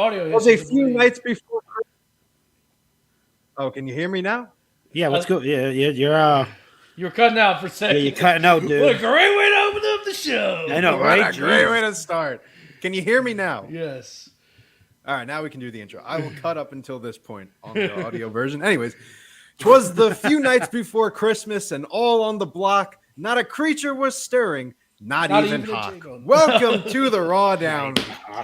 audio. It was a few nights before Christmas. Oh, can you hear me now? Yeah, what's good? Yeah, you were cutting out for a second. Yeah, you're cutting out, dude. What a great way to open up the show. I know, What right? a great way to start. Can you hear me now? Yes. All right, now we can do the intro. I will cut up until this point on the audio version. Anyways, 'twas the few nights before Christmas, and all on the block, not a creature was stirring, not even Hawk. Welcome to the RawDown.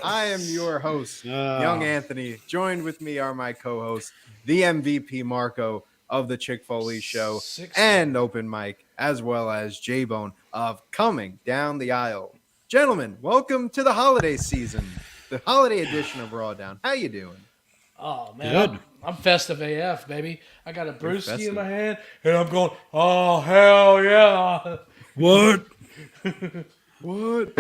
I am your host, Young Anthony. Joined with me are my co-hosts, the MVP Marco of the Chick-fil-A Show and Open Mic, as well as J-Bone of Coming Down the Aisle. Gentlemen, welcome to the holiday season, the holiday edition of RawDown. How you doing? Oh, man. I'm festive AF, baby. I got a brewski in my hand, and I'm going, oh, hell yeah. What? What?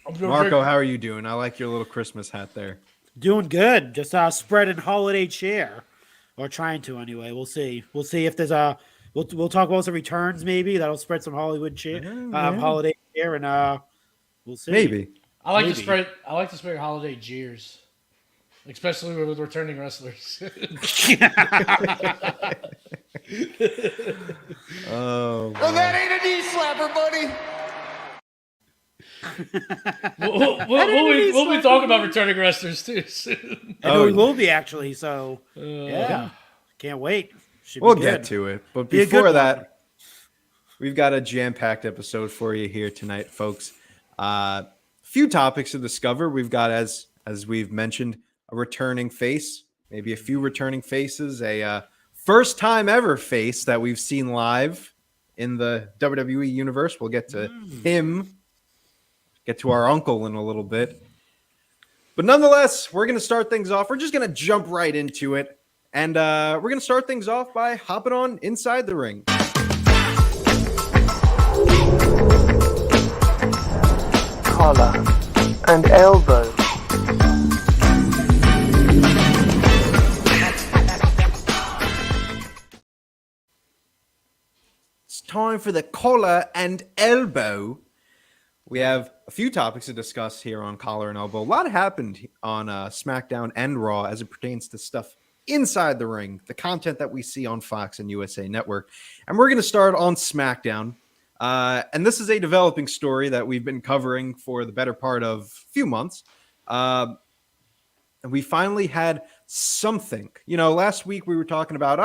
Marco, Marco, how are you doing? I like your little Christmas hat there. Doing good. Just spreading holiday cheer, or trying to anyway. We'll see. We'll see if there's a. We'll talk about some returns maybe that'll spread some Hollywood cheer, holiday cheer, and we'll see. Maybe. I like to spread holiday jeers, especially with returning wrestlers. Oh, well, that ain't a knee slapper, buddy. We'll be talking about returning wrestlers too soon. I know we will be actually. So yeah, can't wait. We'll get to it, but before that, we've got a jam-packed episode for you here tonight, folks. Few topics to discover. We've got, as we've mentioned, a returning face, maybe a few returning faces, a first time ever face that we've seen live in the WWE universe. We'll get to him. Get to our uncle in a little bit. But nonetheless, we're going to start things off. We're just going to jump right into it. And we're going to start things off by hopping on Inside the Ring. Collar and elbow. It's time for the collar and elbow. We have a few topics to discuss here on Collar and Elbow. A lot happened on SmackDown and Raw as it pertains to stuff inside the ring, the content that we see on Fox and USA Network. And we're going to start on SmackDown. And this is a developing story that we've been covering for the better part of a few months. And we finally had something. You know, last week we were talking about,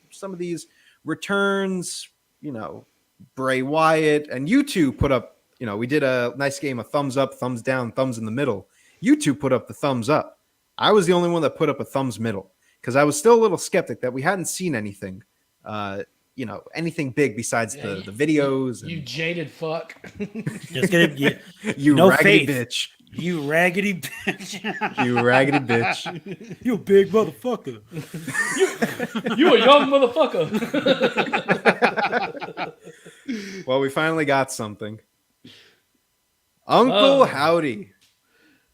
some of these returns, Bray Wyatt, and you two put up, we did a nice game of thumbs up, thumbs down, thumbs in the middle. You two put up the thumbs up. I was the only one that put up a thumbs middle because I was still a little skeptic that we hadn't seen anything, anything big besides the videos. You jaded fuck. Just kidding. You no raggedy faith. bitch. You raggedy bitch. You raggedy bitch. You big motherfucker. You a young motherfucker. Well, we finally got something. Uncle Howdy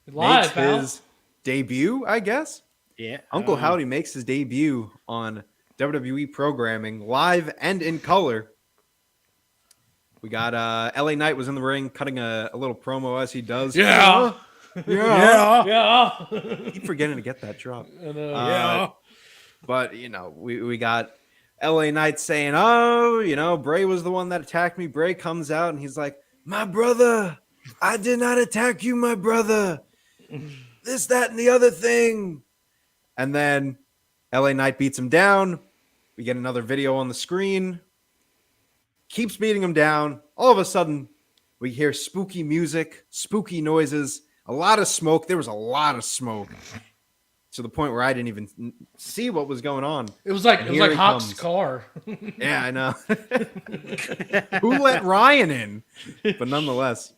makes his debut, I guess. Yeah. Uncle Howdy makes his debut on WWE programming live and in color. We got LA Knight was in the ring cutting a little promo as he does. Yeah. Keep forgetting to get that drop. I know. But, we got LA Knight saying, Bray was the one that attacked me. Bray comes out and he's like, my brother, I did not attack you, my brother. This, that, and the other thing. And then LA Knight beats him down. We get another video on the screen. Keeps beating him down. All of a sudden, we hear spooky music, spooky noises, a lot of smoke. There was a lot of smoke to the point where I didn't even see what was going on. It was like Hawk's car. Yeah, I know. Who let Ryan in? But nonetheless,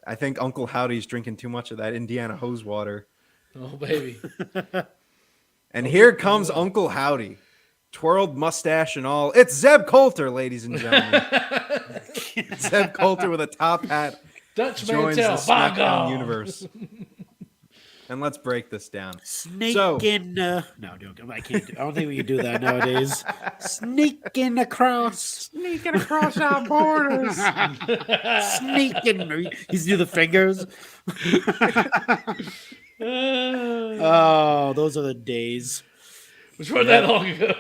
I think Uncle Howdy's drinking too much of that Indiana hose water. Oh, baby. And here comes Uncle Howdy. Twirled mustache and all. It's Zeb Coulter, ladies and gentlemen. Zeb Coulter with a top hat Dutch joins the Mantel, SmackDown universe. and let's break this down. Sneaking. No, I can't. I don't think we can do that nowadays. Sneaking across our borders. Sneaking. He's do the fingers. Oh, those are the days. Which wasn't that long ago.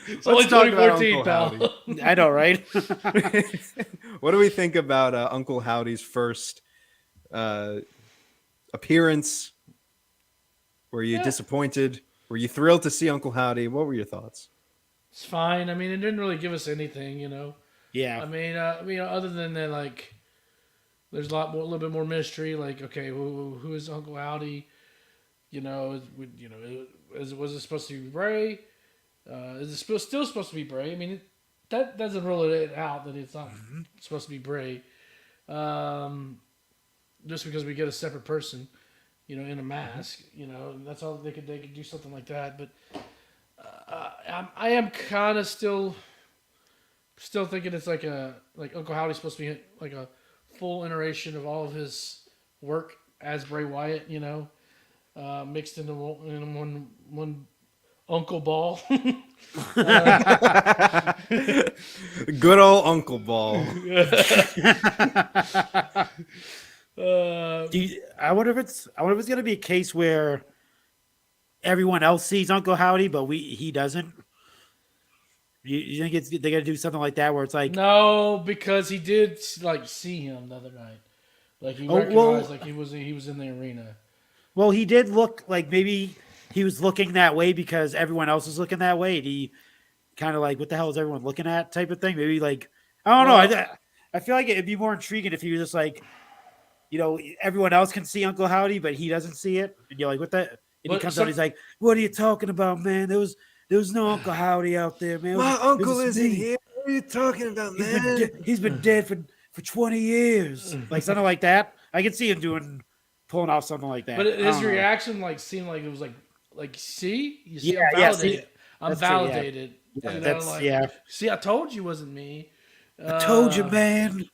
It's only Let's talk about 2014, Uncle pal. Howdy. I know, right? What do we think about Uncle Howdy's first appearance? Were you disappointed? Were you thrilled to see Uncle Howdy? What were your thoughts? It's fine. I mean, it didn't really give us anything, you know. Yeah. I mean, other than that, like, there's a little bit more mystery. Like, okay, who is Uncle Howdy? You know, was it supposed to be Bray? Is it still supposed to be Bray? I mean, that doesn't rule it out that it's not supposed to be Bray. Just because we get a separate person, you know, in a mask, you know, that's all they could do something like that. But I am kind of still thinking it's like Uncle Howdy's supposed to be like a full iteration of all of his work as Bray Wyatt, you know, mixed into one Uncle Ball. Good old Uncle Ball. I wonder if it's gonna be a case where everyone else sees Uncle Howdy, but he doesn't. You think they're gonna do something like that where it's like No, because he did like see him the other night. Like he recognized like he was in the arena. Well, he did look like maybe he was looking that way because everyone else was looking that way. And he kind of like, what the hell is everyone looking at type of thing? Maybe like, I don't know. I feel like it'd be more intriguing if he was just like, you know, everyone else can see Uncle Howdy, but he doesn't see it. And you're like, what the? And he comes out, he's like, what are you talking about, man? There was no Uncle Howdy out there, man. My uncle isn't here. What are you talking about, man? He's been dead for 20 years. Like something like that. I can see him pulling off something like that. But his reaction like seemed like it was like see, you see, Yeah, I'm validated. see, I'm validated. Yeah, You know, that's like, see, I told you it wasn't me. I told you, man.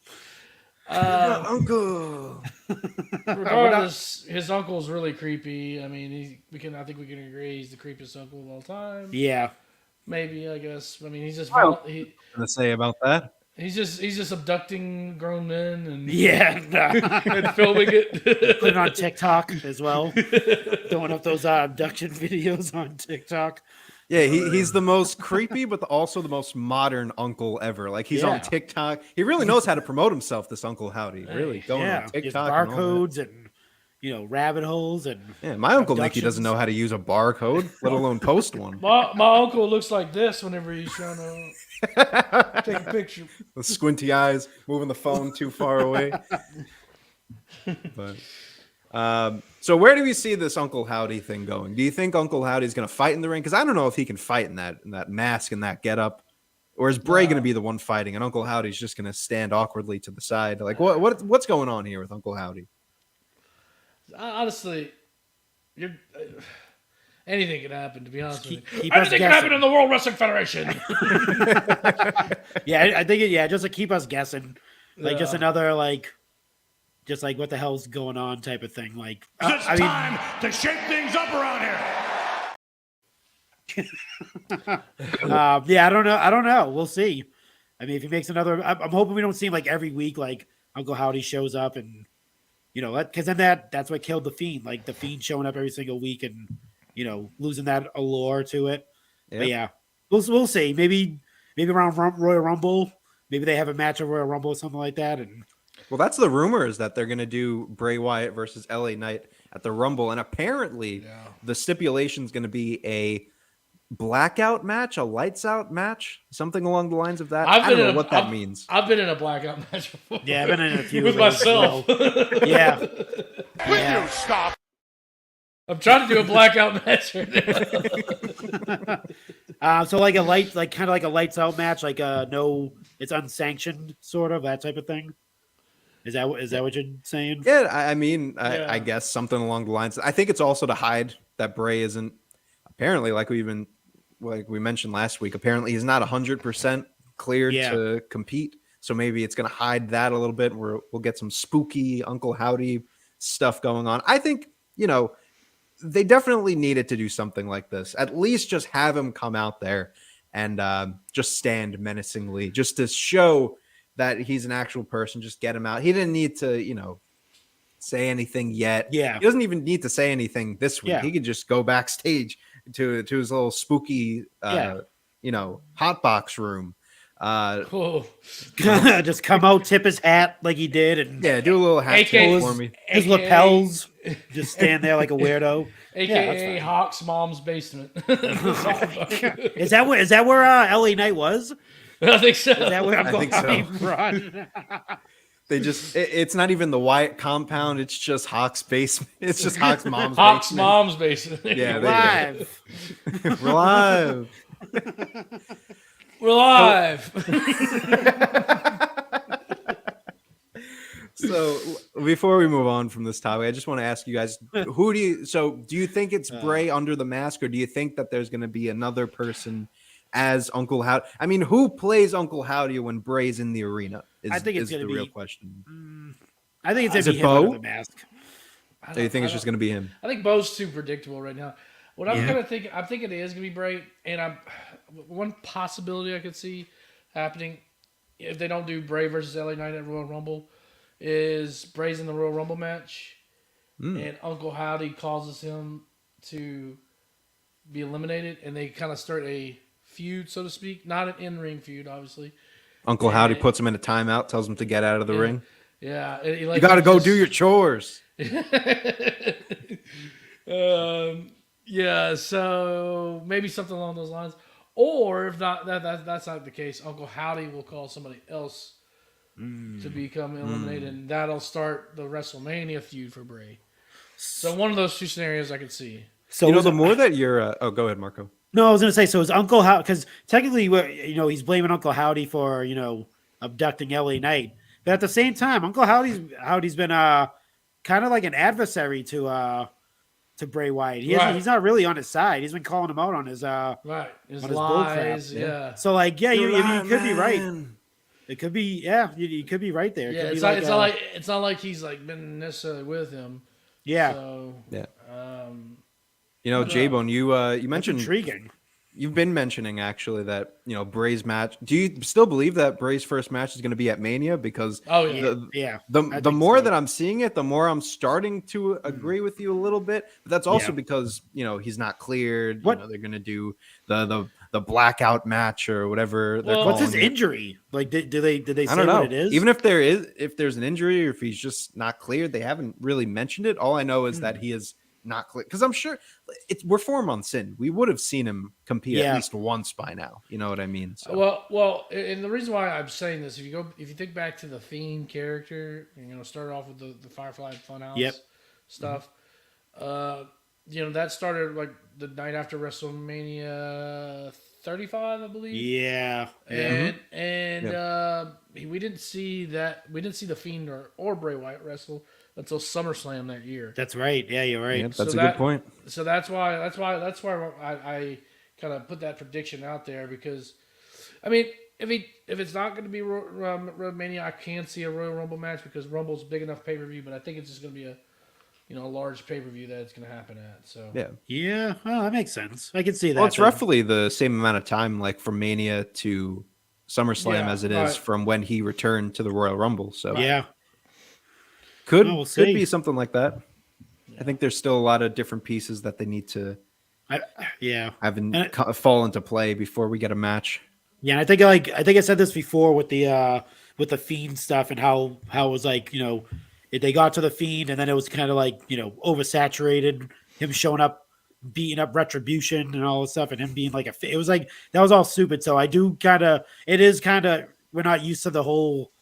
Uncle. Regardless, his uncle's really creepy. I mean, I think we can agree he's the creepiest uncle of all time. Yeah. Maybe, I guess. I mean, he's just Gonna say about that? he's just abducting grown men and and filming it. put it on TikTok as well. Throwing up those abduction videos on TikTok. Yeah, he's the most creepy, but also the most modern uncle ever. Like he's on TikTok. He really knows how to promote himself. This Uncle Howdy, really going on TikTok, barcodes and rabbit holes and my uncle Nicky doesn't know how to use a barcode, let alone post one. My uncle looks like this whenever he's trying to take a picture. The squinty eyes, moving the phone too far away. But so where do we see this Uncle Howdy thing going? Do you think Uncle Howdy's going to fight in the ring? Because I don't know if he can fight in that mask and that getup, or is Bray going to be the one fighting, and Uncle Howdy's just going to stand awkwardly to the side? Like what's going on here with Uncle Howdy? Honestly, anything can happen. To be honest with you, keep anything can happen in the World Wrestling Federation. I think just to keep us guessing, like just another like. Just like what the hell's going on type of thing. Like it's time to shake things up around here. I don't know. We'll see. I mean, if he makes another, I'm hoping we don't see him like every week. Like Uncle Howdy shows up, and because then that's what killed the Fiend. Like the Fiend showing up every single week, and losing that allure to it. Yep. But we'll see. Maybe around Royal Rumble, maybe they have a match at Royal Rumble or something like that, and. Well, that's the rumor is that they're going to do Bray Wyatt versus LA Knight at the Rumble. And apparently the stipulation is going to be a blackout match, a lights out match, something along the lines of that. I don't know what that means. I've been in a blackout match before. Yeah, I've been in a few with myself. Yeah. Will you stop? I'm trying to do a blackout match right now. So like kind of like a lights out match, like no, it's unsanctioned, sort of that type of thing. Is that what you're saying? Yeah, I mean, I guess something along the lines. I think it's also to hide that Bray isn't apparently like we mentioned last week. Apparently, he's not 100% cleared to compete. So maybe it's going to hide that a little bit. We'll get some spooky Uncle Howdy stuff going on. I think, they definitely needed to do something like this. At least just have him come out there and just stand menacingly, just to show that he's an actual person. Just get him out. He didn't need to, say anything yet. Yeah. He doesn't even need to say anything this week. Yeah. He could just go backstage to his little spooky, hot box room. Oh. Just come out, tip his hat like he did, and Do a little hat AK tip for me. his lapels. Just stand there like a weirdo. AKA Hawk's mom's basement. Is that where LA Knight was? I think so. Is that where I'm I going? think so. Run? They just, it's not even the Wyatt compound. It's just Hawk's basement. It's just Hawk's mom's Hawk's basement. mom's basement. Yeah, Live. we're live. Oh. We're live. So before we move on from this topic, I just want to ask you guys, do you think it's Bray under the mask, or do you think that there's going to be another person as Uncle Howdy? I mean, who plays Uncle Howdy when Bray's in the arena? I think it's is going to the be real question. I think it's Is going it to be him Bo? under the mask. Do you think it's just going to be him? I think Bo's too predictable right now. What I'm kind of thinking, I'm thinking it is going to be Bray, and one possibility I could see happening if they don't do Bray versus LA Knight at Royal Rumble is Bray's in the Royal Rumble match, and Uncle Howdy causes him to be eliminated, and they kind of start a feud, so to speak. Not an in-ring feud, obviously. Uncle Howdy puts him in a timeout, tells him to get out of the ring. Yeah. You got to go do your chores. Yeah, so maybe something along those lines. Or if not, that's not the case. Uncle Howdy will call somebody else to become eliminated, and that'll start the WrestleMania feud for Bray. So one of those two scenarios I could see. So the more that you're, go ahead, Marco. No, I was going to say, so is Uncle Howdy, because technically, he's blaming Uncle Howdy for, abducting LA Knight. But at the same time, Uncle Howdy's been kind of like an adversary to Bray Wyatt. He's not really on his side. He's been calling him out on his Right. His on his lies, bullcrap. yeah. So you could be right. Man. It could be, you could be right there. It Yeah, could be it's not like he's like been necessarily with him. yeah. So Yeah. I don't know. J-Bone, you That's mentioned intriguing. You've been mentioning actually that Bray's match. Do you still believe that Bray's first match is going to be at Mania? Because Oh yeah. the more that I'm seeing it, the more I'm starting to agree with you a little bit. But that's also because he's not cleared. What? They're going to do the blackout match or whatever. They're What's his calling it. injury? Like, did they I say don't know. what it is? Even if there's an injury or if he's just not cleared, they haven't really mentioned it. All I know is that he is not clear, because I'm sure we're 4 months in. We would have seen him compete at least once by now. You know what I mean? So. Well, and the reason why I'm saying this, if you think back to the Fiend character, start off with the Firefly Funhouse stuff. That started like the night after WrestleMania 35, I believe. Yeah. And we didn't see that. We didn't see the Fiend or Bray Wyatt wrestle until SummerSlam that year. That's right. Yeah, you're right. Yep, that's a good point. So that's why I kind of put that prediction out there, because, I mean, if it's not going to be Mania, I can see a Royal Rumble match, because Rumble's a big enough pay-per-view, but I think it's just going to be a large pay-per-view that it's going to happen at. So Yeah. Oh, that makes sense. I can see that. Well, it's roughly the same amount of time, like from Mania to SummerSlam, as it is from when he returned to the Royal Rumble. So yeah. could we'll be something like that. Yeah. I think there's still a lot of different pieces that they need to fall into play before we get a match. Yeah, I think I said this before with the Fiend stuff, and how it was like, they got to the Fiend and then it was kind of like, oversaturated, him showing up, beating up Retribution and all this stuff, and him being like it was like, that was all stupid. So I do we're not used to the whole,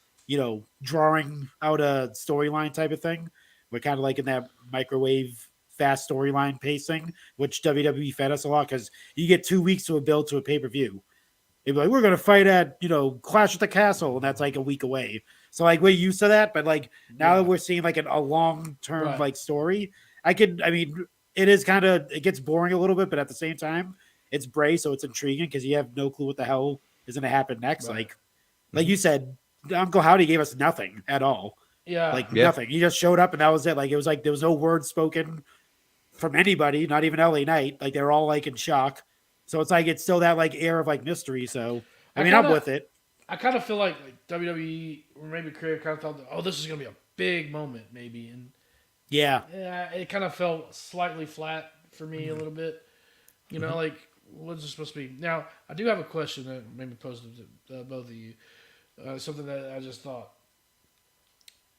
drawing out a storyline type of thing. We're kind of like in that microwave fast storyline pacing, which WWE fed us a lot, because you get 2 weeks to build to a pay-per-view. They'd be like, we're going to fight at, Clash at the Castle, and that's like a week away. So like, we're used to that, but like now that we're seeing like a long-term like story, it gets boring a little bit, but at the same time, it's Bray, so it's intriguing because you have no clue what the hell is going to happen next. Right. Like you said, Uncle Howdy gave us nothing at all. Yeah. Like Yeah. nothing. He just showed up and that was it. Like it was like there was no word spoken from anybody, not even LA Knight. Like they're all like in shock. So it's like it's still that like air of like mystery. So I mean, I'm with it. I kind of feel like WWE or maybe Creative kind of thought, oh, this is gonna be a big moment, maybe, and Yeah. it kind of fell slightly flat for me a little bit. You know, like what's it supposed to be? Now, I do have a question that maybe posed to both of you. Something that I just thought.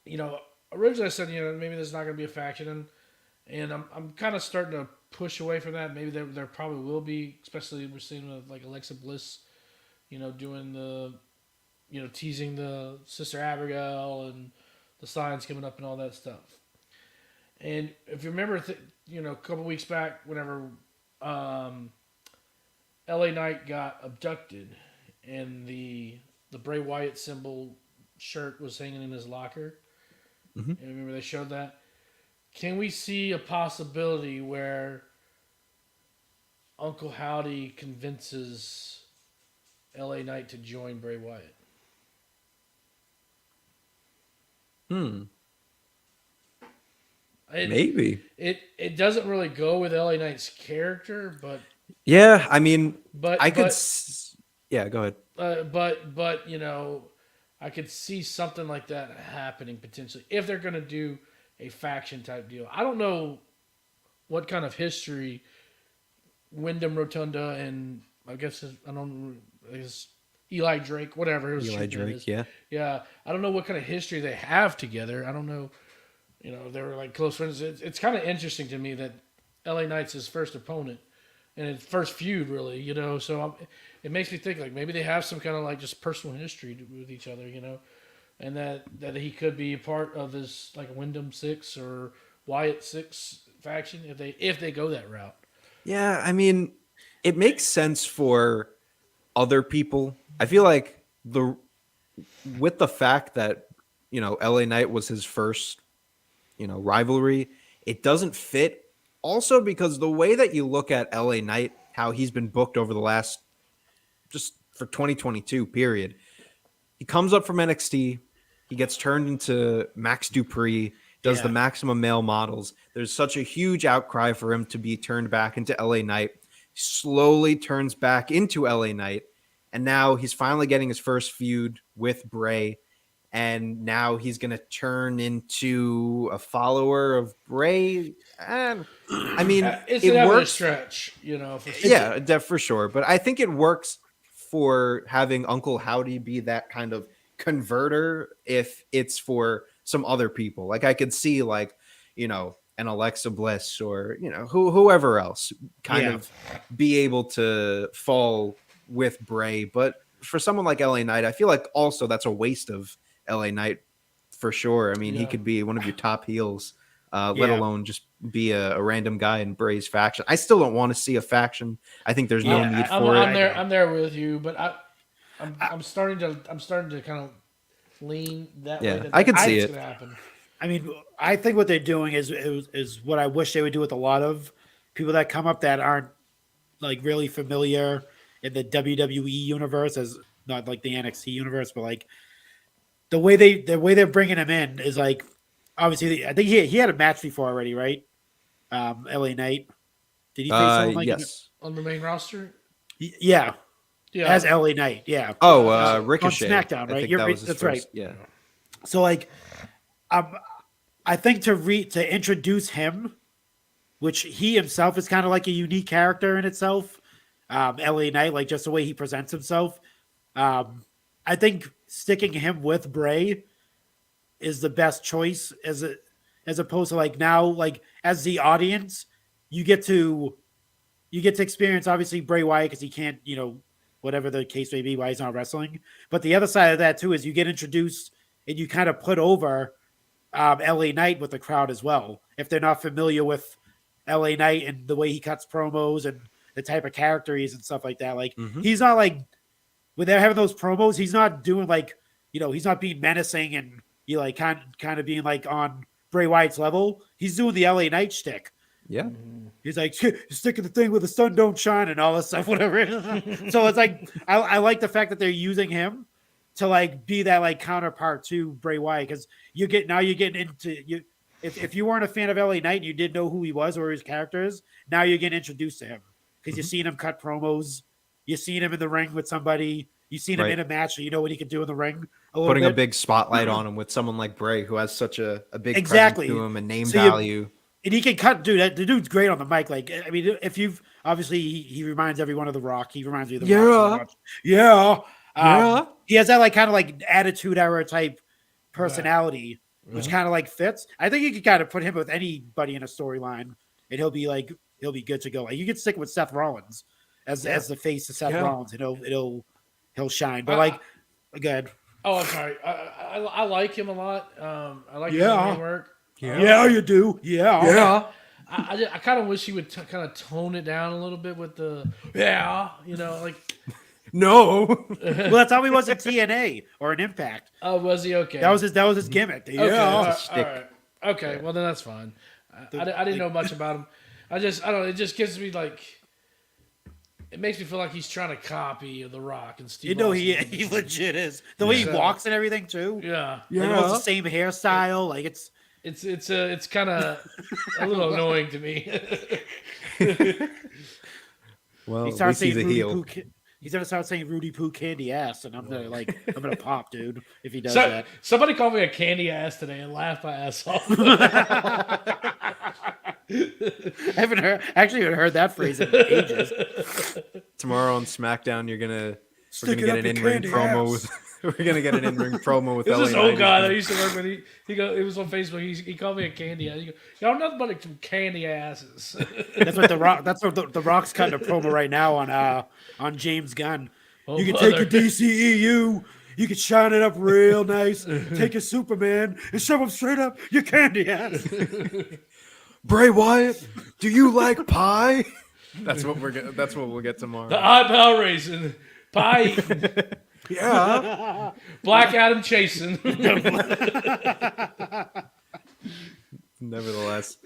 You know, originally I said, you know, maybe there's not going to be a faction, and I'm kind of starting to push away from that. Maybe there probably will be, especially we're seeing like Alexa Bliss, you know, doing the, you know, teasing the Sister Abigail and the signs coming up and all that stuff. And if you remember, you know, a couple weeks back, whenever LA Knight got abducted, and the Bray Wyatt symbol shirt was hanging in his locker. And remember they showed that. Can we see a possibility where Uncle Howdy convinces LA Knight to join Bray Wyatt? Maybe. It doesn't really go with LA Knight's character, but Yeah, I mean, but I could. but, Yeah, go ahead. but you know, I could see something like that happening potentially if they're going to do a faction type deal. I don't know what kind of history Wyndham Rotunda and I guess Eli Drake, whatever his Eli shit name Drake, is. yeah. Yeah, I don't know what kind of history they have together. I don't know, you know, they were like close friends. It's kind of interesting to me that LA Knight's his first opponent and his first feud, really, you know. So it makes me think like maybe they have some kind of like just personal history with each other, you know, and that he could be a part of this like Wyndham 6 or Wyatt 6 faction if they go that route. Yeah, I mean, it makes sense for other people. I feel like with the fact that, you know, LA Knight was his first, you know, rivalry, it doesn't fit. Also because the way that you look at LA Knight, how he's been booked over the last just for 2022 period. He comes up from NXT, he gets turned into Max Dupree, does the maximum male models. There's such a huge outcry for him to be turned back into LA Knight. Slowly turns back into LA Knight, and now he's finally getting his first feud with Bray, and now he's going to turn into a follower of Bray. And I mean, It's it definitely a works. stretch, you know. For sure. Yeah, for sure. But I think it works for having Uncle Howdy be that kind of converter if it's for some other people. Like I could see like, you know, an Alexa Bliss or, you know, whoever else kind of be able to fall with Bray. But for someone like LA Knight, I feel like also that's a waste of LA Knight for sure. I mean, he could be one of your top heels, let alone just be a random guy in Bray's faction. I still don't want to see a faction. I think there's no need for it. I'm there with you, but I'm starting to kind of lean that way. Yeah, That I can see it's it. gonna happen. I mean, I think what they're doing is what I wish they would do with a lot of people that come up that aren't like really familiar in the WWE universe, as not like the NXT universe, but like the way they're bringing him in is like obviously I think he had a match before already, right? LA Knight. Did he face someone like Yes. On the main roster, Yeah, as LA Knight. Yeah. Oh, Ricochet. on SmackDown, right? That's right. Yeah. So like, I think to introduce him, which he himself is kind of like a unique character in itself, LA Knight, like just the way he presents himself. I think sticking him with Bray is the best choice as opposed to like now, like as the audience, you get to experience obviously Bray Wyatt because he can't, you know, whatever the case may be, why he's not wrestling. But the other side of that too is you get introduced and you kind of put over LA Knight with the crowd as well. If they're not familiar with LA Knight and the way he cuts promos and the type of character he is and stuff like that. Like he's not like when they're having those promos, he's not doing like, you know, he's not being menacing and you like kind of being like on Bray Wyatt's level. He's doing the LA Knight shtick. Yeah. He's like sticking the thing where the sun don't shine and all this stuff, whatever. So it's like I like the fact that they're using him to like be that like counterpart to Bray Wyatt, because you're getting into you. If you weren't a fan of LA Knight and you didn't know who he was or his character is, now you're getting introduced to him because you've seen him cut promos, you've seen him in the ring with somebody, you've seen him in a match, so you know what he can do in the ring. Putting a big spotlight on him with someone like Bray, who has such a big exactly presence to him and name value. And he can cut, dude. The dude's great on the mic. Like, I mean, if you've obviously he reminds everyone of The Rock. He reminds me of The Rock so much. Yeah. He has that like kind of like attitude era type personality, which kind of like fits. I think you could kind of put him with anybody in a storyline, and he'll be good to go. Like you could stick with Seth Rollins as the face of Seth Rollins, and he'll shine. But like, good. Oh, I'm sorry. I like him a lot. I like his work. Yeah, you do. Yeah. I kind of wish he would kind of tone it down a little bit with the like. No. Well, that's how he was in TNA or in Impact. Oh, was he? Okay. That was his gimmick. Okay. Yeah. All right. Okay. Well, then that's fine. I didn't know much about him. I don't know. It just gives me like. It makes me feel like he's trying to copy The Rock and Steve. He legit is. The way he walks and everything too. Yeah. Like, the same hairstyle. Like it's kind of a little annoying to me. Well, he starts saying he's a heel. He's gonna start saying Rudy Poo candy ass, and I'm gonna pop, dude, if he does that. Somebody called me a candy ass today and laughed my ass off. I haven't heard that phrase in ages. Tomorrow on SmackDown, we're gonna get an in-ring promo with. We're gonna get an in-ring promo with. This LA is old guy Knight. that I used to work with. It was on Facebook. He called me a candy ass. He goes, y'all nothing but some candy asses. That's what the Rock's cutting a promo right now on James Gunn. Oh, you can take your DCEU, you can shine it up real nice, take your Superman and shove him straight up your candy ass. Bray Wyatt, do you like pie? That's what we'll get tomorrow. The eyebrow raising, pie eating, Yeah. Black Adam chasing. Nevertheless,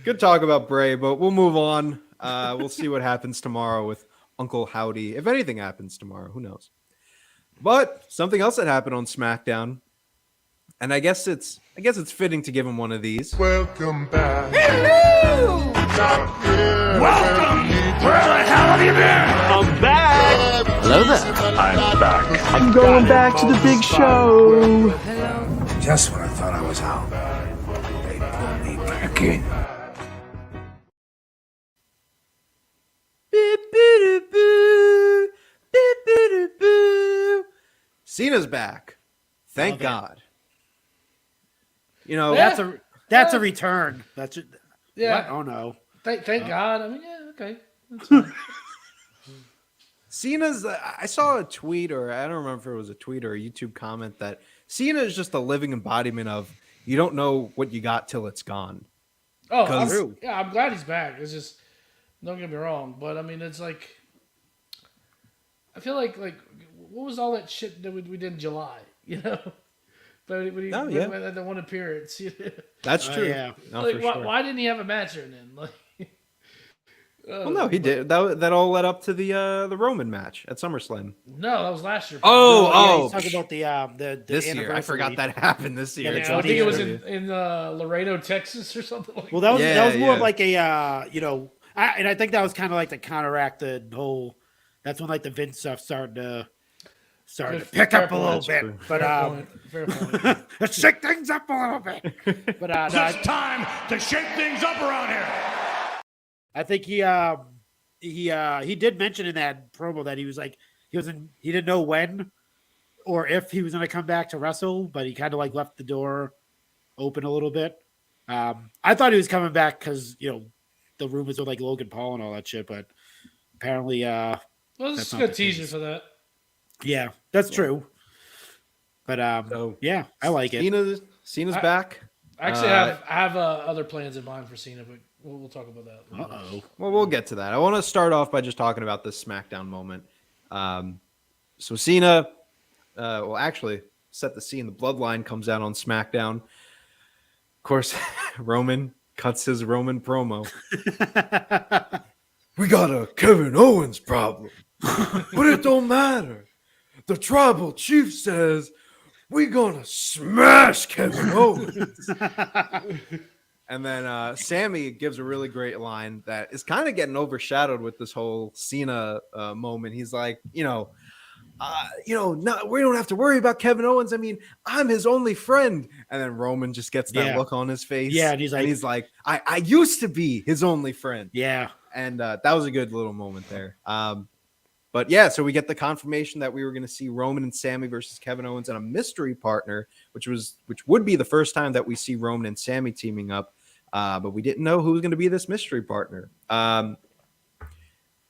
good talk about Bray, but we'll move on. We'll see what happens tomorrow with Uncle Howdy. If anything happens tomorrow, who knows? But something else that happened on SmackDown, and I guess it's fitting to give him one of these. Welcome back. Hello. Welcome. Where the hell have you been? I'm back. Hello there. I'm back. I'm going back to the big show. Just when I thought I was out, they put me back in. Cena's back. Thank God. You know, That's a return. That's it. Yeah. What? Oh no. Thank God. I mean, yeah, okay. That's fine. Cena's. I saw a tweet, or I don't remember if it was a tweet or a YouTube comment, that Cena is just a living embodiment of you don't know what you got till it's gone. Oh, True. I'm glad he's back. It's just, don't get me wrong, but I mean, it's like, I feel like what was all that shit that we did in July, you know? But when he had the one appearance, That's true. Yeah. No, like, for sure. why didn't he have a match here then? Like, Well, no, he did. That all led up to the Roman match at SummerSlam. No, that was last year. He's talking about the This year, I forgot that happened this year. Yeah, It's I think it was unbelievable. in Laredo, Texas, or something like Well, that. that was more Yeah. of like a and I think that was kind of like to counteract the whole. That's when like the Vince stuff started to pick Fair up a point. little That's bit, true. but Fair point. let's shake things up a little bit. But It's time to shake things up around here. I think he did mention in that promo that he was like he didn't know when or if he was going to come back to wrestle, but he kind of like left the door open a little bit. I thought he was coming back because the rumors with like Logan Paul and all that shit, but apparently Well, this is a good teaser for that. yeah, that's true. But yeah, I like it. Cena's back. I actually have other plans in mind for Cena, but we'll talk about that. Uh-oh. Well, we'll get to that. I want to start off by just talking about this SmackDown moment. So Cena, actually, set the scene. The Bloodline comes out on SmackDown. Of course, Roman cuts his Roman promo. We got a Kevin Owens problem, but it don't matter. the tribal chief says we're gonna smash Kevin Owens. And then Sami gives a really great line that is kind of getting overshadowed with this whole Cena moment. He's like, no, we don't have to worry about Kevin Owens. I mean, I'm his only friend. And then Roman just gets that look on his face. Yeah, and he's like, I used to be his only friend. Yeah. And that was a good little moment there. But yeah, so we get the confirmation that we were going to see Roman and Sami versus Kevin Owens and a mystery partner, which would be the first time that we see Roman and Sami teaming up. But we didn't know who was going to be this mystery partner.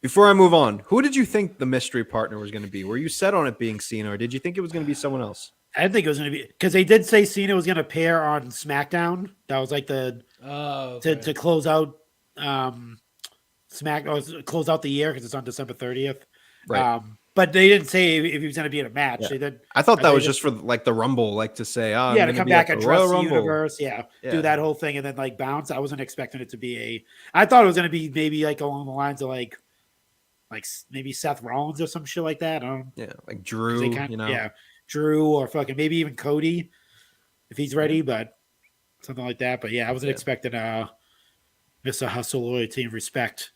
Before I move on, who did you think the mystery partner was going to be? Were you set on it being Cena, or did you think it was going to be someone else? I didn't think it was going to be, because they did say Cena was going to pair on SmackDown. That was like to close out close out the year, because it's on December 30th. Right. But they didn't say if he was going to be in a match. Yeah. They did. I thought that was just for like the Rumble, like to say, to come back and address the universe. Yeah, do that whole thing and then like bounce. I wasn't expecting it to be I thought it was going to be maybe like along the lines of like maybe Seth Rollins or some shit like that. Like Drew. Drew or fucking maybe even Cody if he's ready, but something like that. But yeah, I wasn't expecting Mr. Hustle, Loyalty, and Respect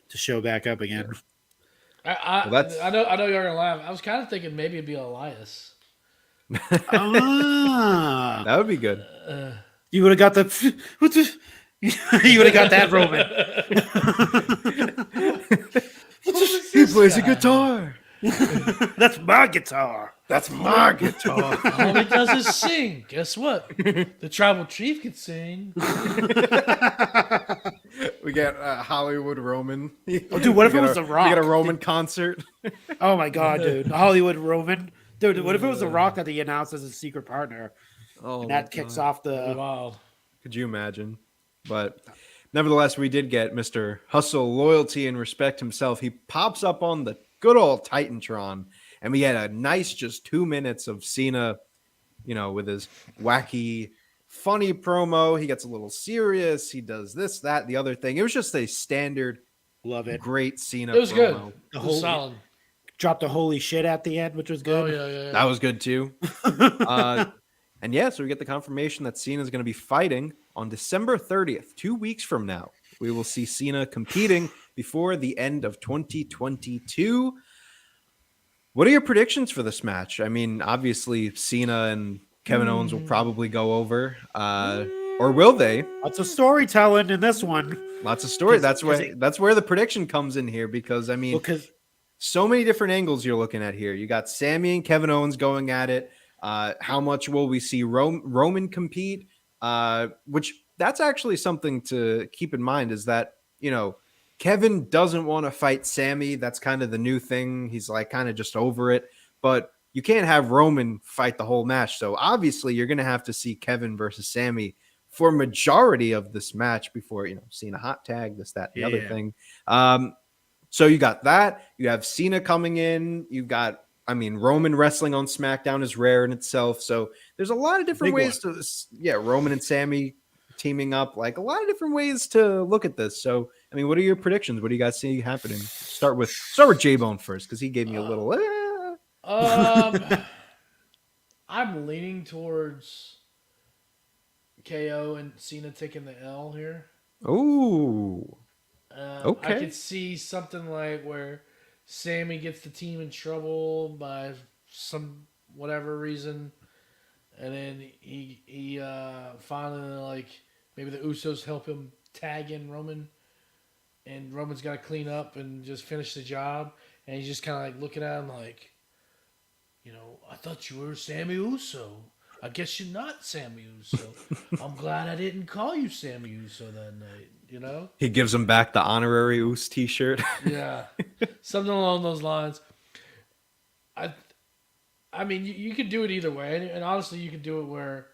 to show back up again. I know you're gonna laugh. I was kind of thinking maybe it'd be Elias. That would be good. You would have got the you would have got that, Roman. He plays a guitar. That's my guitar. That's my guitar. All he does is sing. Guess what? The tribal chief can sing. We got Hollywood Roman. Oh, dude, what if it was The Rock? We got a Roman concert. Oh my god, dude. Hollywood Roman. Dude, what if it was The Rock that he announced as a secret partner? Oh, and that kicks off the Wow. Could you imagine? But nevertheless, we did get Mr. Hustle, Loyalty, and Respect himself. He pops up on the good old Titantron, and we had a nice just 2 minutes of Cena, with his wacky, funny promo. He gets a little serious. He does this, that, the other thing. It was just a standard, great Cena. It was promo. good. It was solid. Dropped a holy shit at the end, which was good. Oh yeah. That was good too. And yeah, so we get the confirmation that Cena is going to be fighting on December 30th, 2 weeks from now. We will see Cena competing before the end of 2022. What are your predictions for this match? I mean, obviously, Cena and Kevin Owens will probably go over. Or will they? Lots of storytelling in this one. Lots of story. That's where the prediction comes in here, because, I mean, so many different angles you're looking at here. You got Sami and Kevin Owens going at it. How much will we see Roman compete? Which that's actually something to keep in mind, is that, Kevin doesn't want to fight Sami. That's kind of the new thing. He's like kind of just over it. But you can't have Roman fight the whole match. So obviously you're going to have to see Kevin versus Sami for majority of this match before, seeing a hot tag, this, that, the other thing. So you got that. You have Cena coming in. You've got, Roman wrestling on SmackDown is rare in itself. So there's a lot of different ways to, Roman and Sami teaming up, like a lot of different ways to look at this. So, what are your predictions? What do you guys see happening? Start with J-Bone first, because he gave me a little. I'm leaning towards KO and Cena taking the L here. Ooh. Okay. I could see something like where Sami gets the team in trouble by some whatever reason, and then he finally, maybe the Usos help him tag in Roman, and Roman's got to clean up and just finish the job, and he's just kind of looking at him like, I thought you were Sami Uso. I guess you're not Sami Uso. I'm glad I didn't call you Sami Uso that night, He gives him back the honorary Us t-shirt. Yeah. Something along those lines. I mean, you could do it either way. And honestly, you could do it where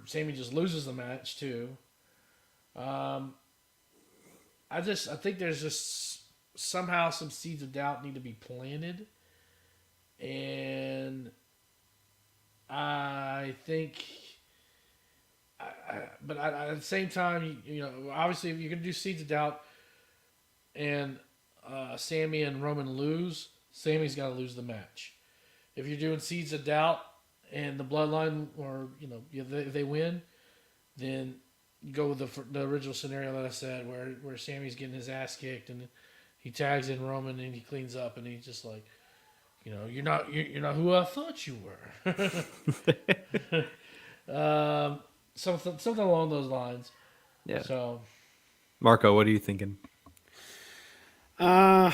Sami just loses the match too. I think there's just somehow some seeds of doubt need to be planted. And I think, but at the same time, obviously, if you're going to do seeds of doubt and Sami and Roman lose, Sammy's got to lose the match. If you're doing Seeds of Doubt and the Bloodline, or they win, then you go with the original scenario that I said, where Sammy's getting his ass kicked and he tags in Roman and he cleans up and he's just like, you're not who I thought you were. Something along those lines. Yeah. So, Marco, what are you thinking? You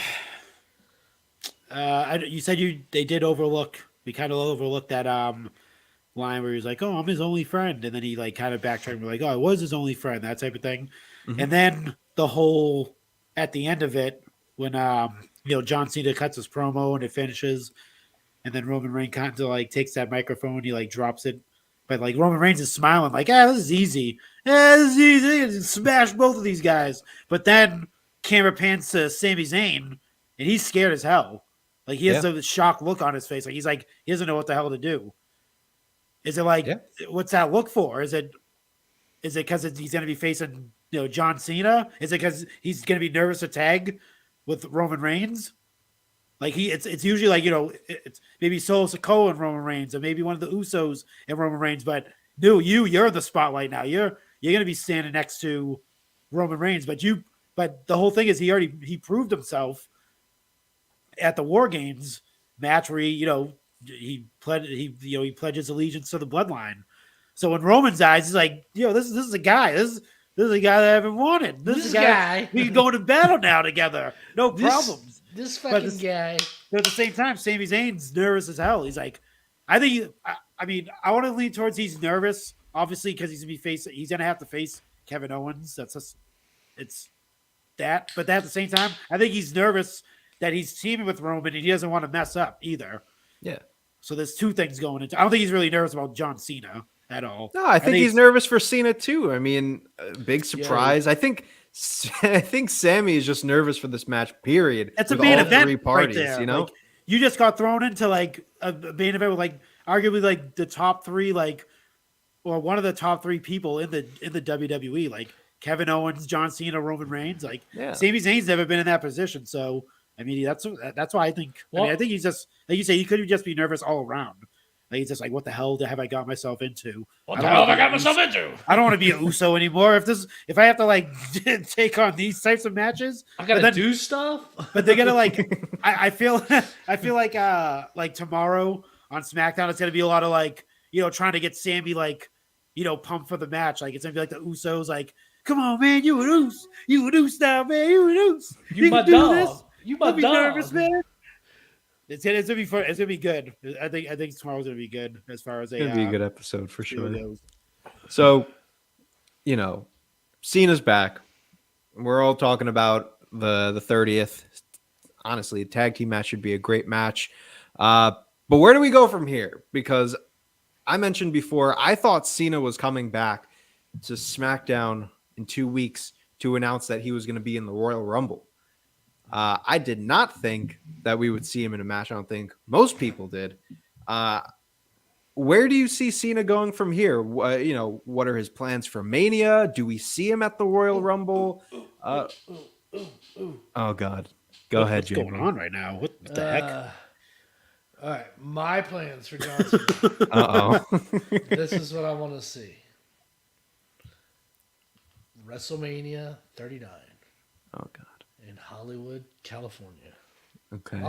said they did overlook. We kind of overlooked that line where he was like, "Oh, I'm his only friend," and then he like kind of backtracked and like, "Oh, I was his only friend," that type of thing. Mm-hmm. And then the whole at the end of it, when John Cena cuts his promo and it finishes, and then Roman Reigns kind of like takes that microphone, he like drops it, but like Roman Reigns is smiling like, this is easy. This is easy. Smash both of these guys. But then camera pans to Sami Zayn, and he's scared as hell. Like he has a shocked look on his face. Like he doesn't know what the hell to do. Is it like what's that look for? Is it because he's going to be facing John Cena? Is it because he's going to be nervous to tag with Roman Reigns? Like it's usually like it's maybe Solo Sikoa and Roman Reigns, or maybe one of the Usos and Roman Reigns. But you're in the spotlight now. You're going to be standing next to Roman Reigns. But the whole thing is he proved himself at the War Games match where he pledges allegiance to the Bloodline. So in Roman's eyes, he's like, this is a guy. This is a guy that I haven't wanted. This is a guy we can go to battle now together. No problems. This fucking guy. But at the same time, Sami Zayn's nervous as hell. He's like, I want to lean towards he's nervous, obviously, because he's gonna have to face Kevin Owens. It's that. But at the same time, I think he's nervous that he's teaming with Roman and he doesn't want to mess up either. Yeah. So there's two things going into. I don't think he's really nervous about John Cena at all. No, I think he's nervous for Cena too. I mean, big surprise. Yeah. I think Sami is just nervous for this match. Period. It's a main event three parties, right there. Like, you just got thrown into like a main event with like arguably like the top three, or one of the top three people in the WWE, like Kevin Owens, John Cena, Roman Reigns. Like Sami Zayn's never been in that position, so. I mean, that's why I think. I think he's just like you say. He could just be nervous all around. Like he's just like, what the hell have I got myself into? What the hell have I got myself into? I don't want to be an Uso anymore. If I have to like take on these types of matches, I gotta do stuff. But they're gonna like. I feel like tomorrow on SmackDown, it's gonna be a lot of like trying to get Sami like pumped for the match. Like it's gonna be like the Usos like, come on man, you an Uso now, man, you an Uso. You my dog. This. You my dog. Nervous, man. It's gonna be fun. It's gonna be good. I think tomorrow's gonna be good as far as it's gonna be a good episode for sure. So, Cena's back. We're all talking about the 30th. Honestly, a tag team match should be a great match. But where do we go from here? Because I mentioned before, I thought Cena was coming back to SmackDown in 2 weeks to announce that he was going to be in the Royal Rumble. I did not think that we would see him in a match. I don't think most people did. Where do you see Cena going from here? What are his plans for Mania? Do we see him at the Royal Rumble? Oh God, go ahead, Jimmy. What's going on right now? What the heck? All right, my plans for John Cena. This is what I want to see. WrestleMania 39. Oh God. In Hollywood, California. Okay.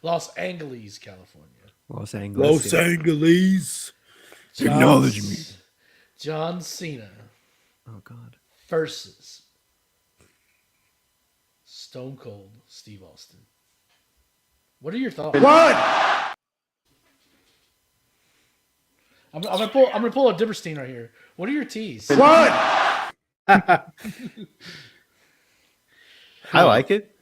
Los Angeles, California. Los Angeles. Acknowledge me. John Cena. Oh God. Versus Stone Cold Steve Austin. What are your thoughts? What? I'm gonna pull a Dipperstein right here. What are your teas? What? I like it.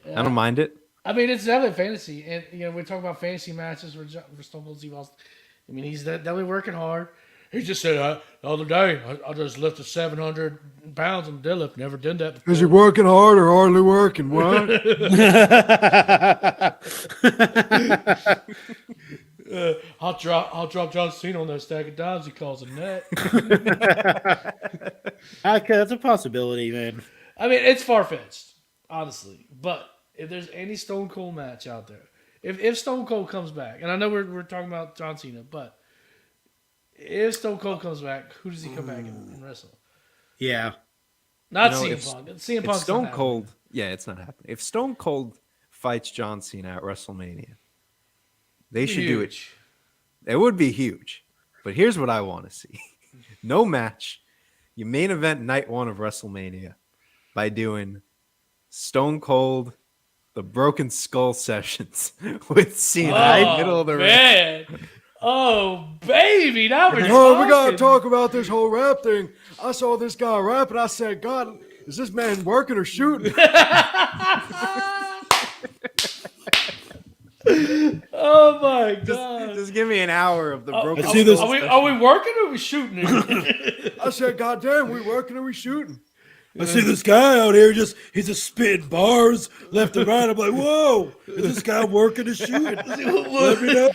I don't mind it. I mean, it's definitely fantasy, and we talk about fantasy matches for Stone Cold Steve Austin. I mean, he's definitely working hard. He just said the other day, I just lifted 700 pounds on the deadlift. Never done that before. Is he working hard or hardly working? What? I'll drop John Cena on that stack of dimes he calls a net. That's a possibility, man. I mean, it's far-fetched, honestly. But if there's any Stone Cold match out there, if Stone Cold comes back, and I know we're talking about John Cena, but if Stone Cold comes back, who does he come back and wrestle? Yeah. Not You know, CM Punk. CM If Punk's Stone not Cold, happening. yeah, it's not happening. If Stone Cold fights John Cena at WrestleMania, they should do it. Huge. It would be huge. But here's what I want to see. No match. You main event night 1 of WrestleMania by doing Stone Cold, the Broken Skull sessions with Cena in the middle of the ring. Man. Oh, baby. Now we're Oh, we gotta talking. talk about this whole rap thing. I saw this guy rap, and I said, God, is this man working or shooting? Oh, my God. Just give me an hour of the Broken see this- Skull. Are we working or are we shooting it? I said, God damn, we working or we shooting? I see this guy out here he's just spitting bars left and right. I'm like, whoa, is this guy working or shooting? Let me know.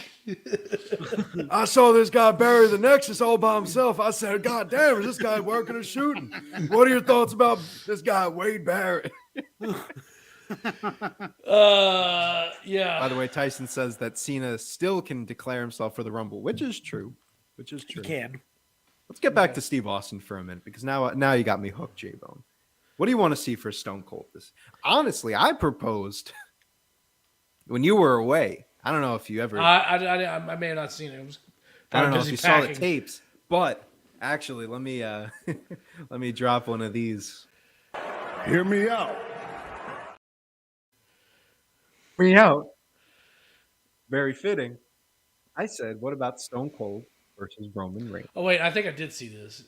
I saw this guy bury the Nexus all by himself. I said, God damn, is this guy working or shooting? What are your thoughts about this guy, Wade Barrett? Yeah. By the way, Tyson says that Cena still can declare himself for the Rumble, which is true. Can. Let's get back to Steve Austin for a minute, because now you got me hooked, J-Bone. What do you want to see for Stone Cold? Honestly, I proposed when you were away. I don't know if you ever. I may have not seen it. I don't know if busy you saw the packing. tapes, but actually, let me let me drop one of these. Hear me out. Me out. Very fitting. I said, what about Stone Cold versus Roman Reigns? Oh, wait. I think I did see this.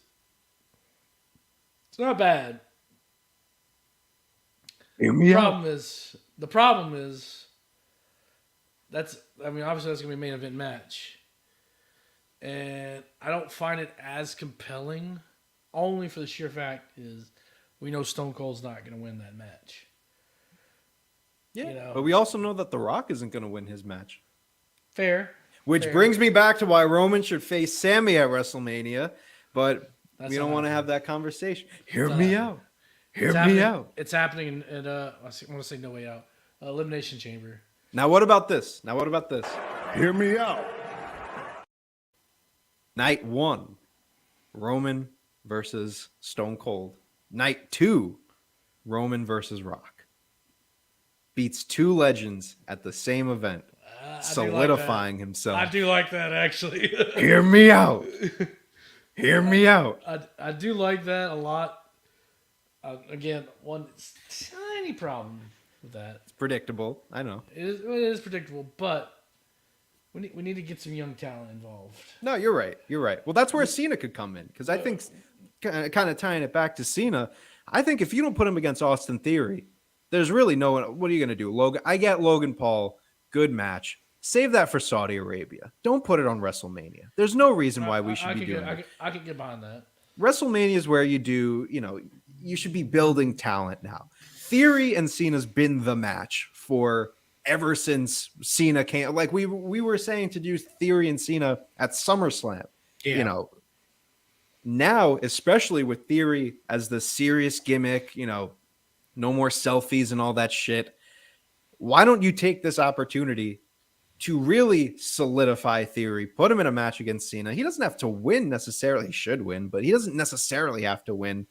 It's not bad. Hear me The problem is obviously that's gonna be a main event match. And I don't find it as compelling, only for the sheer fact is we know Stone Cold's not gonna win that match. Yeah, You know. but we also know that The Rock isn't going to win his match. Fair. Which Fair. brings me back to why Roman should face Sami at WrestleMania, but That's we don't not want to happening. have that conversation. Hear It's me not- out. It's Hear me happening- out. It's happening at I want to say No Way Out, Elimination Chamber. Now what about this? Hear me out. Night 1, Roman versus Stone Cold. Night 2, Roman versus Rock. Beats 2 legends at the same event, solidifying himself. I do like that actually. Hear me out. Hear me out. I do like that a lot. Again, one tiny problem with that. It's predictable. I know. It is predictable, but we need to get some young talent involved. No, you're right. Well, that's where Cena could come in, because I think, kind of tying it back to Cena, I think if you don't put him against Austin Theory, there's really no one. What are you going to do? I get Logan Paul, good match. Save that for Saudi Arabia. Don't put it on WrestleMania. There's no reason why we should be doing it. I can get behind that. WrestleMania is where you do, you should be building talent now. Theory and Cena's been the match for ever since Cena came. Like we were saying to do Theory and Cena at SummerSlam. Yeah. Now, especially with Theory as the serious gimmick, no more selfies and all that shit. Why don't you take this opportunity to really solidify Theory, put him in a match against Cena? He doesn't have to win necessarily. He should win, but he doesn't necessarily have to win.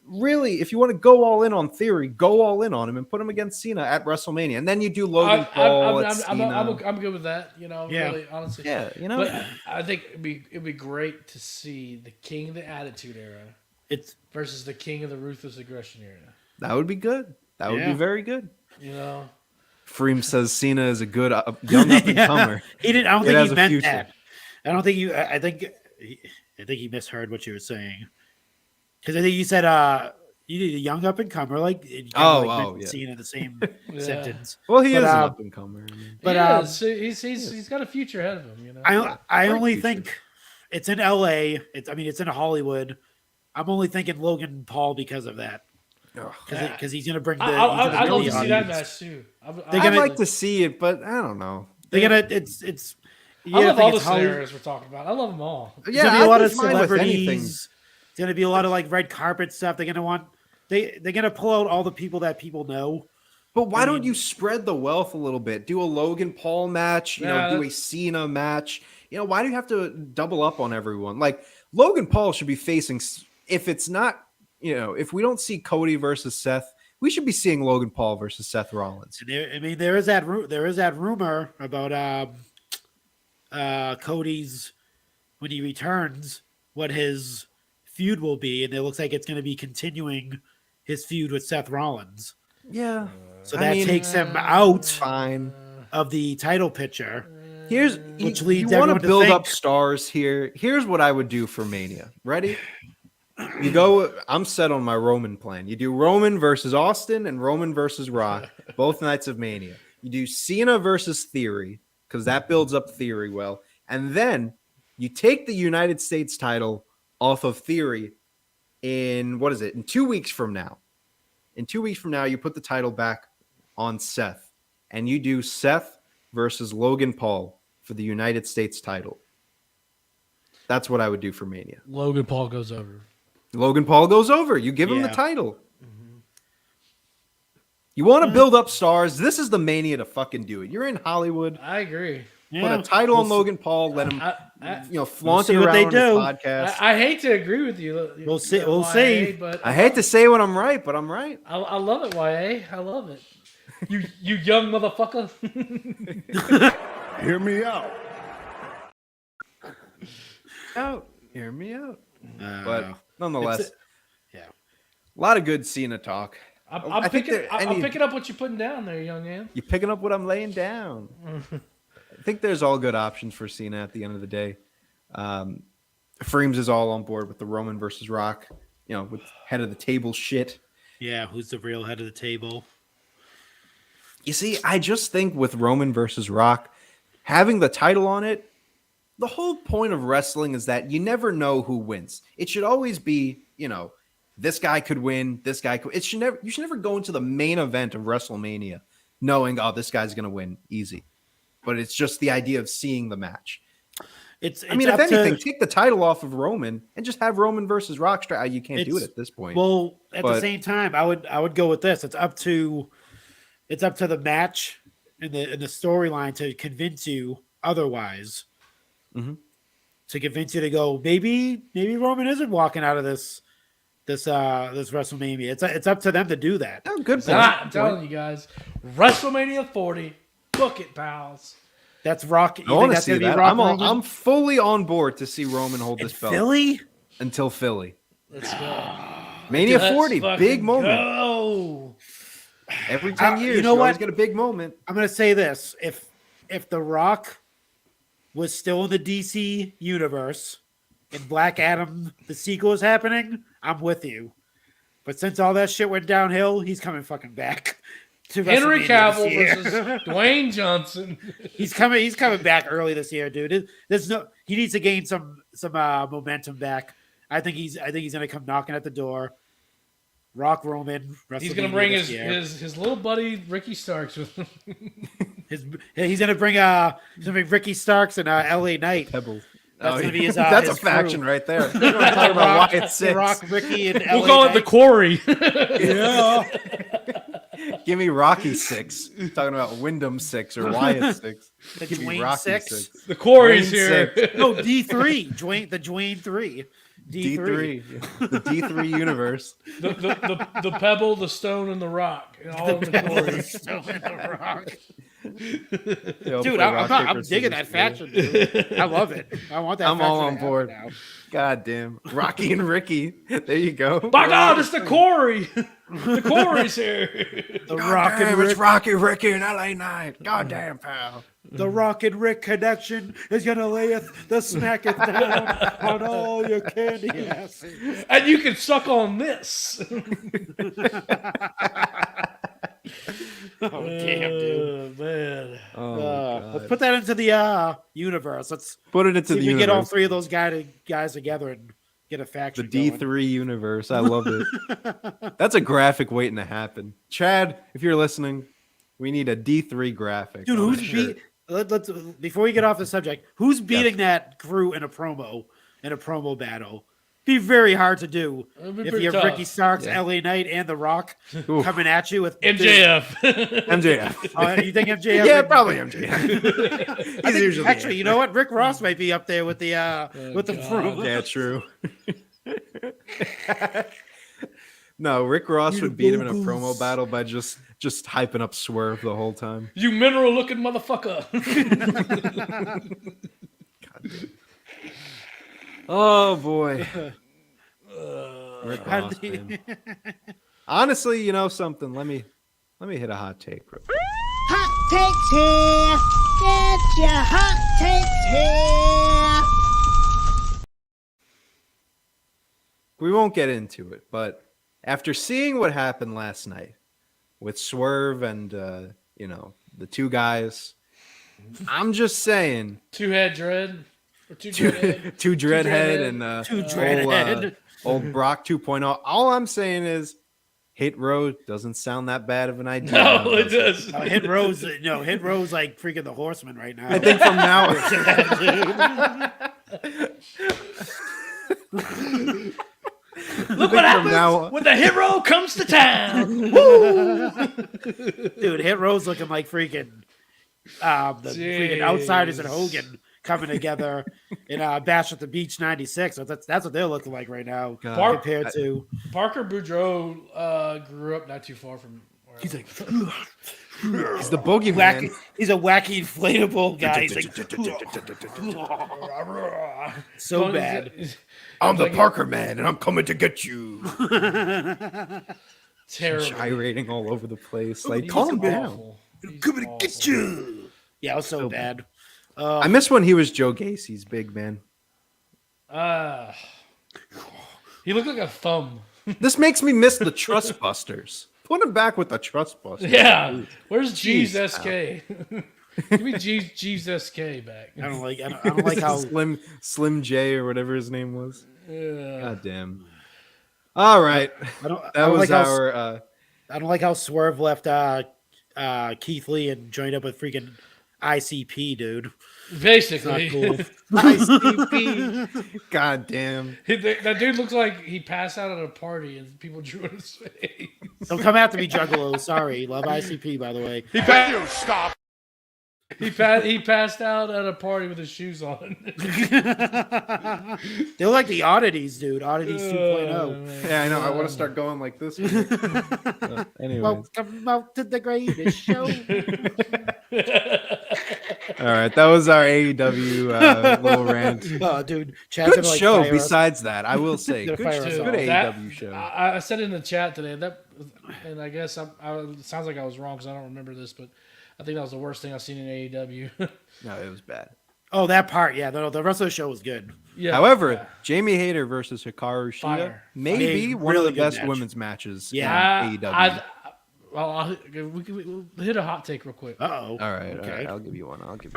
Really, if you want to go all in on Theory, go all in on him and put him against Cena at WrestleMania. And then you do Logan Paul at Cena. I'm good with that. Really, honestly. Yeah, But I think it'd be great to see the King of the Attitude Era It's versus the King of the Ruthless Aggression Era. That would be good. That would be very good. Freem says Cena is a good young up and comer. He didn't. I don't It think has he a meant future. that. I don't think you. I think he misheard what you were saying. Because I think you said you need a young up and comer, like yeah. Cena the same sentence. Well, he But, is an up and comer. But he's got a future ahead of him. I only think it's in L.A. It's in Hollywood. I'm only thinking Logan Paul because of that. Because he's gonna bring the. I'd love to the see that audience. match too. I'd like to see it, but I don't know. They're gonna. It's. I love all the it's Hollywood. scenarios we're talking about. I love them all. There's gonna be a lot of fine with anything. celebrities. It's gonna be a lot of like red carpet stuff. They're gonna pull out all the people that people know. But why don't you spread the wealth a little bit? Do a Logan Paul match, do a Cena match. Why do you have to double up on everyone? Like Logan Paul should be facing, if it's not, if we don't see Cody versus Seth, we should be seeing Logan Paul versus Seth Rollins. There is that rumor about Cody's when he returns, what his feud will be, and it looks like it's going to be continuing his feud with Seth Rollins. Yeah. So that takes him out fine of the title picture. Which leads you want to build up stars here. Here's what I would do for Mania. Ready? You go. I'm set on my Roman plan. You do Roman versus Austin and Roman versus Rock, both nights of Mania. You do Cena versus Theory because that builds up Theory well, and then you take the United States title off of Theory in 2 weeks from now. In 2 weeks from now, you put the title back on Seth, and you do Seth versus Logan Paul for the United States title. That's what I would do for Mania. Logan Paul goes over. Logan Paul goes over. You give him the title. Mm-hmm. You want to build up stars. This is the Mania to fucking do it. You're in Hollywood. I agree. Put a title on Logan Paul. Let him, flaunt it around on his podcast. I hate to agree with you. We'll see. We'll see. But I hate to say when I'm right, but I'm right. I love it, YA. I love it. You young motherfucker. Hear me out. Hear me out. But nonetheless, a lot of good Cena talk. I'm picking up what you're putting down there, young man. You're picking up what I'm laying down. I think there's all good options for Cena at the end of the day. Freems is all on board with the Roman versus Rock, with head of the table shit. Yeah, who's the real head of the table? You see, I just think with Roman versus Rock, having the title on it, the whole point of wrestling is that you never know who wins. It should always be, this guy could win, this guy could. You should never go into the main event of WrestleMania knowing, this guy's going to win easy. But it's just the idea of seeing the match. If anything, take the title off of Roman and just have Roman versus Rock. You can't do it at this point. Well, at the same time, I would go with this. It's up to the match and the storyline to convince you otherwise. Mm-hmm. To convince you to go, maybe Roman isn't walking out of this WrestleMania. It's up to them to do that. Oh, good point. I'm telling you guys, WrestleMania 40. Book it, pals. That's Rock. I want to see that. I'm fully on board to see Roman hold this belt. Philly? Until Philly. Let's go. Mania 40, big moment. Go. Every 10 years, you always get a big moment. I'm going to say this. If The Rock was still in the DC universe and Black Adam, the sequel is happening, I'm with you. But since all that shit went downhill, he's coming fucking back. Henry Cavill versus Dwayne Johnson. He's coming back early this year, dude. He needs to gain some momentum back. I think he's gonna come knocking at the door. Rock Roman. He's gonna bring his little buddy Ricky Starks with him. He's gonna bring Ricky Starks and LA Knight. Pebbles. That's gonna be his. That's his a faction crew. right there. We're talking about Wyatt 6. Rock, Ricky, and We'll LA call Knight. it the Quarry. Yeah. Give me Rocky 6. Talking about Wyndham 6 or Wyatt 6. Give me Dwayne Rocky 6. The Quarry's Dwayne here. 6. No, D3. The Dwayne 3. D3. The D3 universe. The Pebble, the Stone, and the Rock. All in the Quarry. Dude, I'm digging that faction, dude. I love it. I want that. I'm all on board. Now. God damn. Rocky and Ricky. There you go. My God, it's the Quarry. The Quarry's here. The Rock and Rick. It's Rocky, Ricky, and LA Knight. God damn, pal. The Rock and Rick connection is gonna layeth the smacketh down on all your candy asses. And you can suck on this. Oh damn, dude! Man. Let's put that into the universe. Let's put it into the universe. We get all three of those guys together and get a faction. The D3 universe. I love it. That's a graphic waiting to happen. Chad, if you're listening, we need a D3 graphic. Dude, who's let's before we get off the subject, who's beating that crew in a promo battle? be very hard to do It'd be if pretty you have tough. Ricky Starks, Yeah. LA Knight, and The Rock Oof. coming at you with MJF. MJF. You think MJF? Yeah, probably MJF. He's usually Actually, you know what? Rick Ross might be up there with the God. Yeah, true. No, Rick Ross would beat him in a promo battle by just hyping up Swerve the whole time. You mineral looking motherfucker. Oh boy. Rick How Ross, do you- man. Honestly, you know something? Let me hit a hot take. Hot takes here. Get your hot takes here. We won't get into it, but after seeing what happened last night with Swerve and the two guys, I'm just saying Two-head dread. Or two dreadhead. two dreadhead and Two dreadhead. old Brock 2.0. All I'm saying is Hit Row doesn't sound that bad of an idea. No, it does. Hit Rose, Hit Rose like freaking the Horseman right now. I think from now Look what happens now- when the hero comes to town. Dude, Hit Rose looking like freaking the freaking Outsiders and Hogan coming together in Bash at the Beach '96. So that's what they're looking like right now God. compared to. Parker Boudreaux grew up not too far from where He's like he's the boogeyman. wacky. He's a wacky inflatable guy. He's like so bad. I'm the Parker man, and I'm coming to get you. Terrible. Gyrating all over the place. Like, He's calm down. awful. He's Coming to get awful. you. Yeah, it was so bad. I miss when he was Joe Gacy's big man. He looked like a thumb. This makes me miss the Trustbusters. Put him back with the Trustbusters. Yeah. Where's Jeeves Jeez, SK? Give me Jeeves SK back. I don't like how Slim J or whatever his name was. Yeah. God damn. All right. I That don't was like how our I don't like how Swerve left Keith Lee and joined up with freaking ICP, dude. Not Basically. cool. ICP. God damn. That dude looks like he passed out at a party and people drew in his face. Don't come after me, Juggalo. Sorry, love ICP, by the way. He passed out at a party with his shoes on. They're like the oddities, dude. Oddities 2.0. Yeah, I know. I want to start going like this. Anyways. Welcome out to the greatest show. All right. That was our AEW little rant. Oh, dude. Chad's Good gonna, like, show. fire us. Besides that, I will say, Gonna good, fire us good all. AEW show. I said in the chat today and I guess it sounds like I was wrong because I don't remember this, but I think that was the worst thing I've seen in AEW. No, it was bad. Oh, that part, yeah. The rest of the show was good. Yeah. However, yeah. Jamie Hayter versus Hikaru Shida Fire. maybe Fire. one of Really the good best match. women's matches Yeah. in AEW. We'll hit a hot take real quick. Uh-oh. All right, Okay. all right. I'll give you one. Hot takes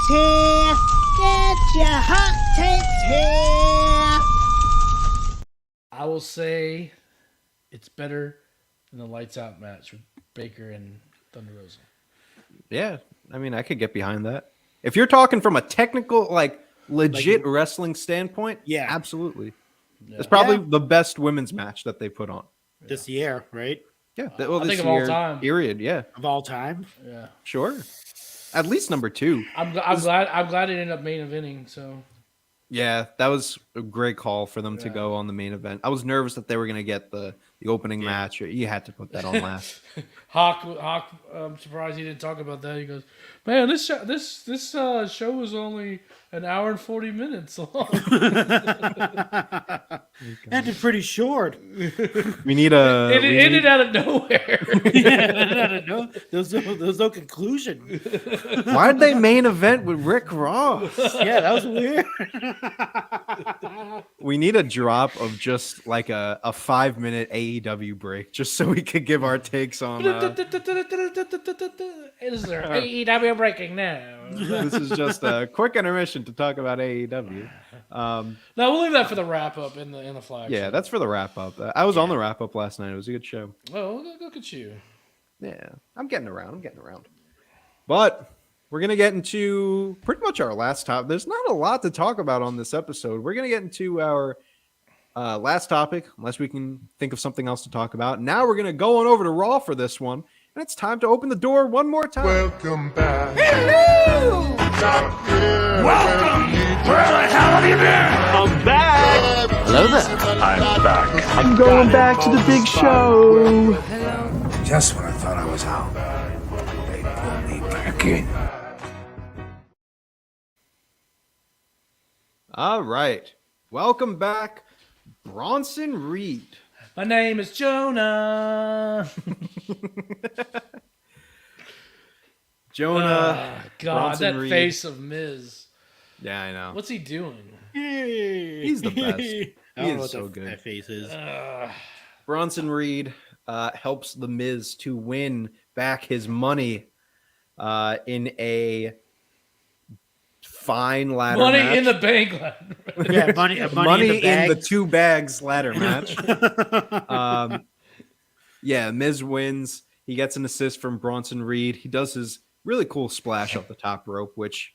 here. Get your hot takes here. I will say it's better than the lights out match with Baker and Thunder Rosa. Yeah, I mean, I could get behind that. If you're talking from a technical, like legit wrestling standpoint, Yeah. absolutely. It's probably the best women's match that they put on. This year, right? Yeah, I think this of all year, time. period. Yeah, Of all time. Yeah. sure. At least number 2. I'm glad it ended up main eventing. So Yeah, that was a great call for them to go on the main event. I was nervous that they were going to get the opening match. You had to put that on last. Hawk, I'm surprised he didn't talk about that. He goes, "Man, this show was only an hour and 40 minutes long." Ended pretty short. We need a. It we ended need- out of nowhere. No, there's no conclusion. Why'd they main event with Rick Ross? Yeah, that was weird. We need a drop of just like a 5-minute AEW break, just so we could give our takes on. Is there AEW breaking now? This is just a quick intermission to talk about AEW. No, we'll leave that for the wrap up in the flag. Yeah, that's for the wrap up. I was on the wrap up last night. It was a good show. Oh, look at you. Yeah, I'm getting around. But we're going to get into pretty much our last topic. There's not a lot to talk about on this episode. We're going to get into our last topic, unless we can think of something else to talk about. Now we're going to go on over to Raw for this one. And it's time to open the door one more time. Welcome back. Hello! Welcome! Where the hell have you been? I'm back. Hello there. I'm back. I'm going back to the big show. Just when I thought I was out, they pulled me back in. All right. Welcome back, Bronson Reed. My name is Jonah. Jonah. God, Bronson that Reed. face of Miz. Yeah, I know. What's he doing? He's the best. He I don't know is so what good. that face is. Bronson Reed helps The Miz to win back his money in a fine ladder Money match. in the bank. Yeah, money in the 2 bags ladder match. Miz wins. He gets an assist from Bronson Reed. He does his really cool splash off the top rope, which,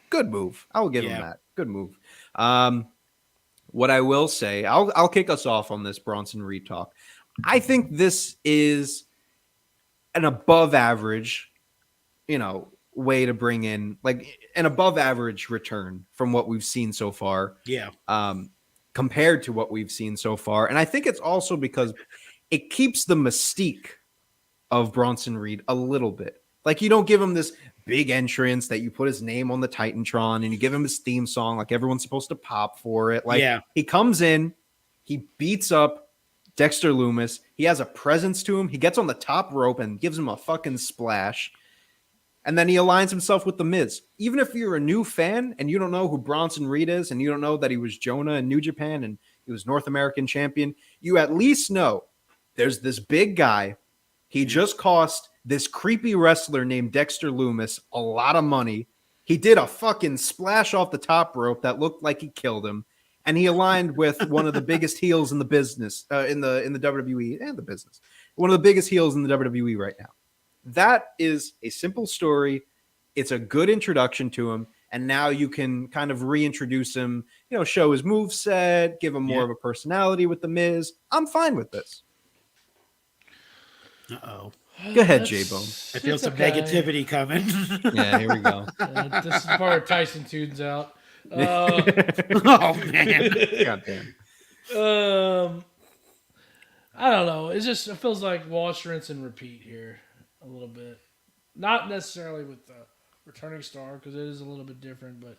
good move. I will give him that. Good move. What I will say, I'll kick us off on this Bronson Reed talk. I think this is an above average, way to bring in like an above average return from what we've seen so far. Yeah. Compared to what we've seen so far. And I think it's also because it keeps the mystique of Bronson Reed a little bit. Like you don't give him this big entrance that you put his name on the Titantron and you give him his theme song. Like everyone's supposed to pop for it. Like he comes in, he beats up Dexter Lumis. He has a presence to him. He gets on the top rope and gives him a fucking splash. And then he aligns himself with The Miz. Even if you're a new fan and you don't know who Bronson Reed is and you don't know that he was Jonah in New Japan and he was North American champion, you at least know there's this big guy. He just cost this creepy wrestler named Dexter Lumis a lot of money. He did a fucking splash off the top rope that looked like he killed him. And he aligned with one of the biggest heels in the business, in the WWE and the business. One of the biggest heels in the WWE right now. That is a simple story. It's a good introduction to him. And now you can kind of reintroduce him, show his moveset, give him more of a personality with The Miz. I'm fine with this. Uh-oh. Go ahead, J-Bone. I feel some negativity coming. Yeah, here we go. This is the part Tyson tunes out. Oh, man. Goddamn. I don't know. It feels like wash, rinse, and repeat here a little bit. Not necessarily with the returning star because it is a little bit different, but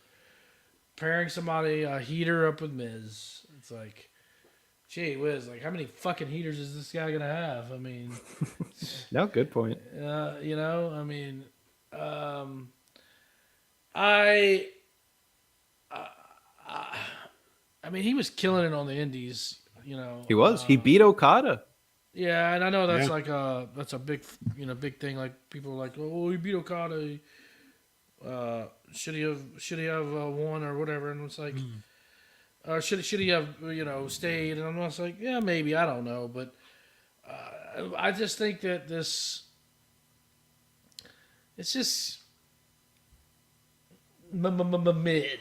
pairing somebody, a heater up with Miz, it's like, gee whiz, like how many fucking heaters is this guy gonna have? I mean, No, good point. I mean, he was killing it on the indies, He was. He beat Okada. Yeah, and I know that's that's a big, big thing. Like people are like, oh, he beat Okada. Should he have won or whatever? And it's like, should he have stayed? And I'm just like, yeah, maybe, I don't know, but I just think that it's just mid.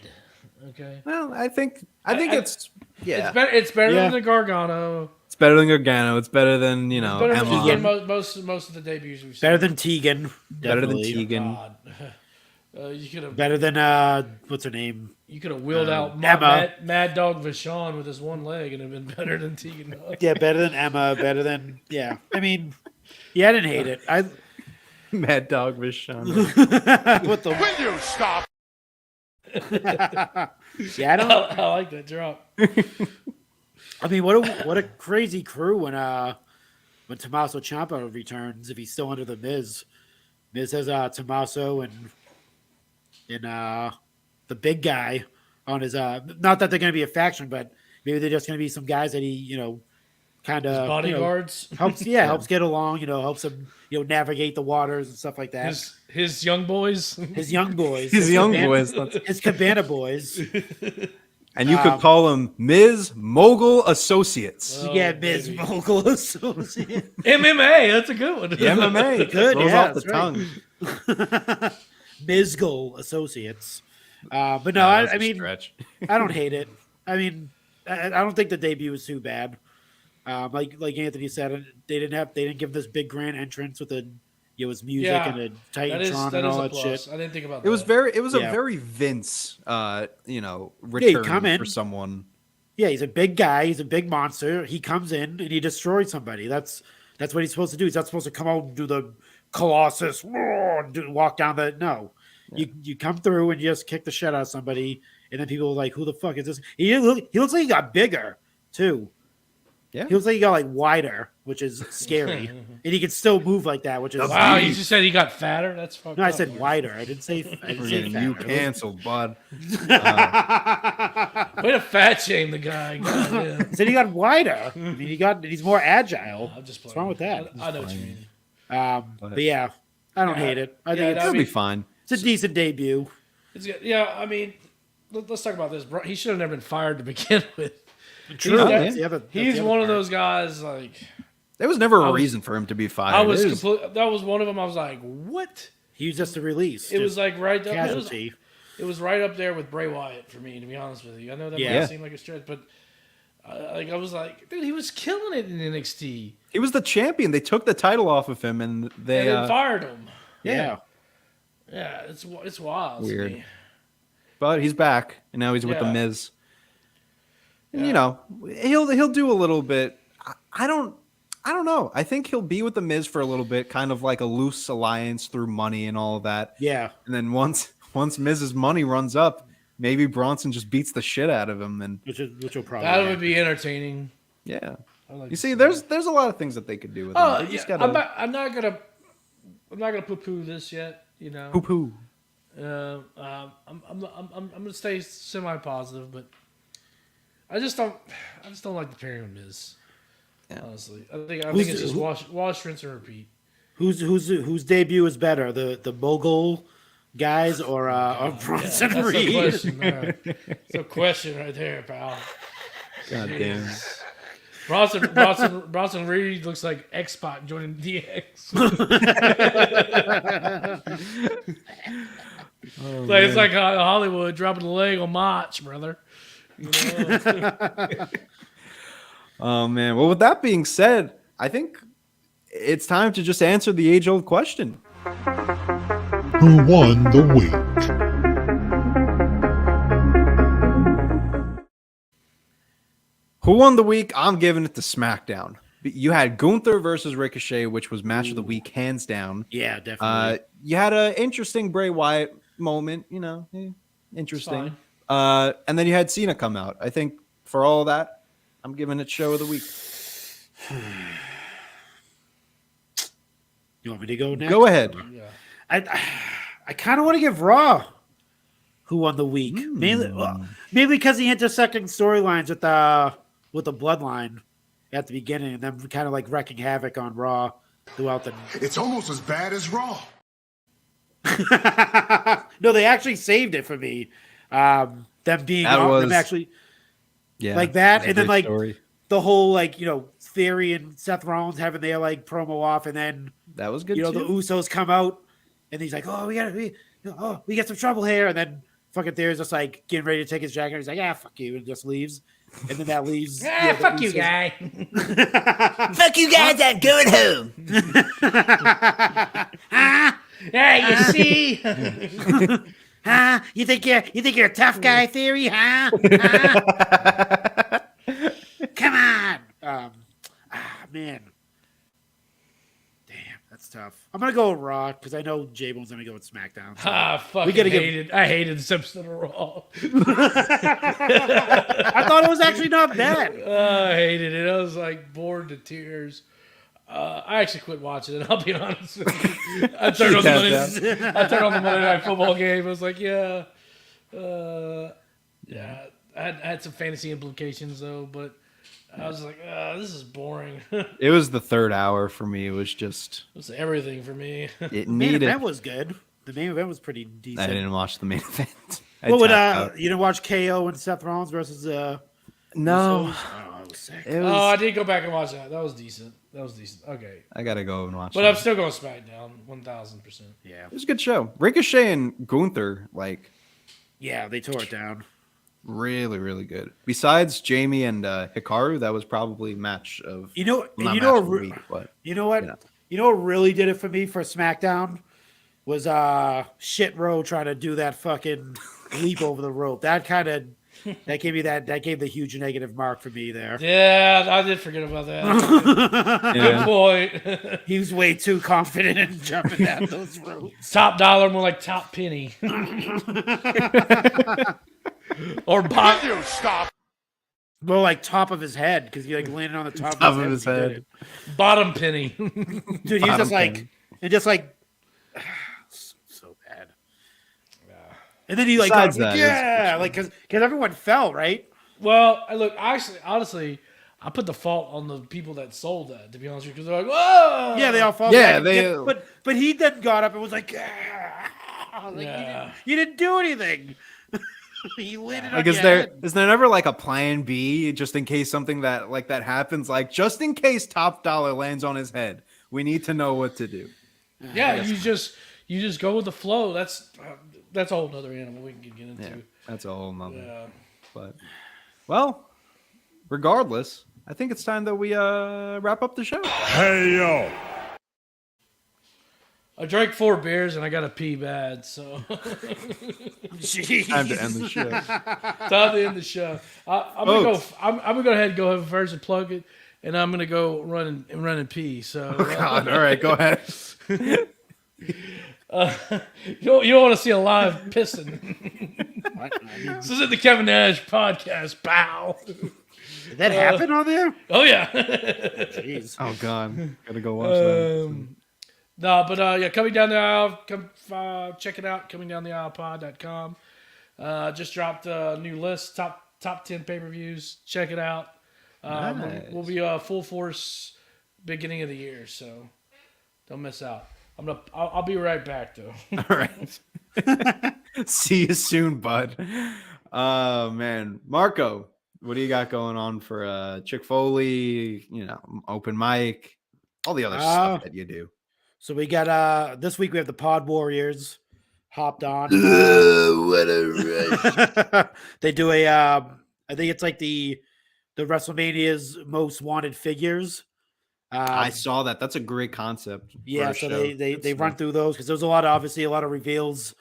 Okay. Well, I think it's It's better than the Gargano. It's better than Gargano. It's better than Better Emma. than most of the debuts we've seen. Better than Tegan. Better than Definitely. Tegan. God. You could have Better than what's her name? You could have wheeled out Emma. Mad Dog Vachon with his one leg and it'd been better than Tegan. Yeah, better than Emma. Better than I mean, I didn't hate it. Mad Dog Vachon. What the? Will you stop? Yeah, I don't. I like that drop. I mean, what a crazy crew when Tommaso Ciampa returns if he's still under the Miz. Miz has Tommaso and the big guy on his not that they're going to be a faction, but maybe they're just going to be some guys that he kind of bodyguards helps get along, helps him navigate the waters and stuff like that. His young boys. His young boys. His young boys. His Cabana boys. And you could call him Ms. Mogul Associates. Yeah, Miz Mogul Associate. MMA, that's a good one. The MMA. Good, Rolls yeah, off the that's right. tongue. Mizgul Associates. But no, That was I a mean, stretch. I don't hate it. I mean, I don't think the debut was too bad. Like Anthony said, they didn't give this big grand entrance with his music and a Titantron and all that shit. I didn't think about that. It was a very Vince, return come in. for someone. Yeah, he's a big guy. He's a big monster. He comes in and he destroys somebody. That's what he's supposed to do. He's not supposed to come out and do the Colossus, walk down the. No, you come through and you just kick the shit out of somebody, and then people are like, "Who the fuck is this?" He looks like he got bigger too. Yeah, he looks like he got like wider, which is scary, and he can still move like that, which is. Wow, you just said he got fatter. That's fucked No, up. I said wider. I didn't say fatter. You canceled, bud. Way to fat shame the guy. I said he got wider. I mean, he's more agile. What's wrong with that? I know what you mean. But yeah, I don't hate it. I think It'll be fine. It's a decent debut. It's good. Yeah, I mean, let's talk about this. He should have never been fired to begin with. True. He's one of those guys. Like, there was never a reason for him to be fired. That was one of them. I was like, what? He was just a release. It was like right up. Casualty. It was right up there with Bray Wyatt for me, to be honest with you. I know that might seem like a stretch, but I was like, dude, he was killing it in NXT. He was the champion. They took the title off of him, and they fired him. Yeah, it's wild. Weird. To me. But he's back, and now he's with the Miz. And, he'll do a little bit. I don't know. I think he'll be with the Miz for a little bit, kind of like a loose alliance through money and all of that. Yeah. And then once Miz's money runs up, maybe Bronson just beats the shit out of him, and which will probably that would be entertaining. Yeah. You see, there's a lot of things that they could do with him. I'm not gonna poo-poo this yet. Poo-poo. I'm gonna stay semi-positive, but I just don't like the pairing with Miz. Yeah. Honestly, I think it's just wash, rinse, and repeat. Whose debut is better, the Mogul guys or Bronson Reed? That's a question right there, pal. God damn. Bronson Reed looks like X-Pac joining DX. It's like Hollywood dropping the leg on Mach, brother. Oh man. Well, with that being said, I think it's time to just answer the age-old question. Who won the week? Who won the week? I'm giving it to SmackDown. You had Gunther versus Ricochet, which was match of the week, hands down. Yeah, definitely. You had an interesting Bray Wyatt moment, interesting. And then you had Cena come out. I think for all of that, I'm giving it show of the week. You want me to go next? Go ahead. Yeah. I kind of want to give Raw who won the week. Mainly because he intersecting storylines with the Bloodline at the beginning, and then kind of like wrecking havoc on Raw throughout the. It's almost as bad as Raw. No, they actually saved it for me. Them being them actually, like that, and then like the whole Theory and Seth Rollins having their promo off, and then that was good. The Usos come out, and he's like, "Oh, we got some trouble here," and then fucking Theory's just like getting ready to take his jacket. And he's like, "Yeah, fuck you," and just leaves. And then that leaves. Fuck you, guy. Fuck you guys, I'm going home. Hey, you see? You think you're a tough guy, Theory? Huh? Come on. Man. Damn, that's tough. I'm gonna go with Raw because I know J-Bone's gonna go with SmackDown. So I hated this episode of Raw. I thought it was actually not bad. I hated it. I was bored to tears. I actually quit watching it. I'll be honest with you. I turned on the Monday Night Football game. I was like, I had some fantasy implications though, but I was like, this is boring. It was the third hour for me. It was everything for me. It main event was good. The main event was pretty decent. I didn't watch the main event. You didn't watch KO and Seth Rollins versus No. sick. It was, Oh, I did go back and watch that. That was decent. Okay. I gotta go and watch. But that. I'm still going SmackDown, 1,000%. Yeah. It was a good show. Ricochet and Gunther, like, Yeah, they tore it down. really, really good. Besides Jamie and Hikaru, that was probably match of You know, and not you match know, of the week, but you know what? you know. You know what really did it for me for SmackDown was Shit Row trying to do that fucking leap over the rope. That gave the huge negative mark for me there. Yeah, I did forget about that. Good point. He was way too confident in jumping at those ropes. Top dollar, more like top penny. Or bottom. You stop. More like top of his head because he like landed on the top Top of his head. When he did Bottom penny. it. Dude, he's just like so bad. And then he like Besides got, that, yeah, like because everyone fell, right? Well, look, actually, honestly, I put the fault on the people that sold that, to be honest with you, because they're like, whoa! Yeah, they all fall Yeah, back. they- But he then got up and was like, "Ah." Like, Yeah. you didn't do anything. He landed on Like, your is head. there never like a plan B just in case something that happens? Like, just in case Top Dollar lands on his head, we need to know what to do. Yeah, you just go with the flow. That's a whole nother animal we can get into. Yeah, that's a whole nother. Yeah. But well, regardless, I think it's time that we wrap up the show. Hey, yo. I drank 4 beers and I got to pee bad, so Jeez. Time to end the show. time to end the show. I'm gonna go. I'm gonna go ahead and go first and plug it, and I'm gonna go run and pee. So God, all right, go ahead. you don't want to see a live pissing. This is the Kevin Nash podcast, pal. Did that happen on there? Oh yeah. Jeez. Oh God, gotta go watch that. No, but yeah, coming down the aisle. Come check it out. Comingdowntheaislepod.com. Just dropped a new list. Top 10 pay-per-views. Check it out. Nice. We'll be full force beginning of the year, so don't miss out. I'll be right back though. All right. See you soon, bud. Oh man, Marco, what do you got going on for Chick Foley? You know, open mic, all the other stuff that you do. So we got this week we have the Pod Warriors hopped on. What a rush! They do a I think it's like the WrestleMania's most wanted figures. I saw that. That's a great concept. Yeah, for a so show. they run through those because there was a lot of reveals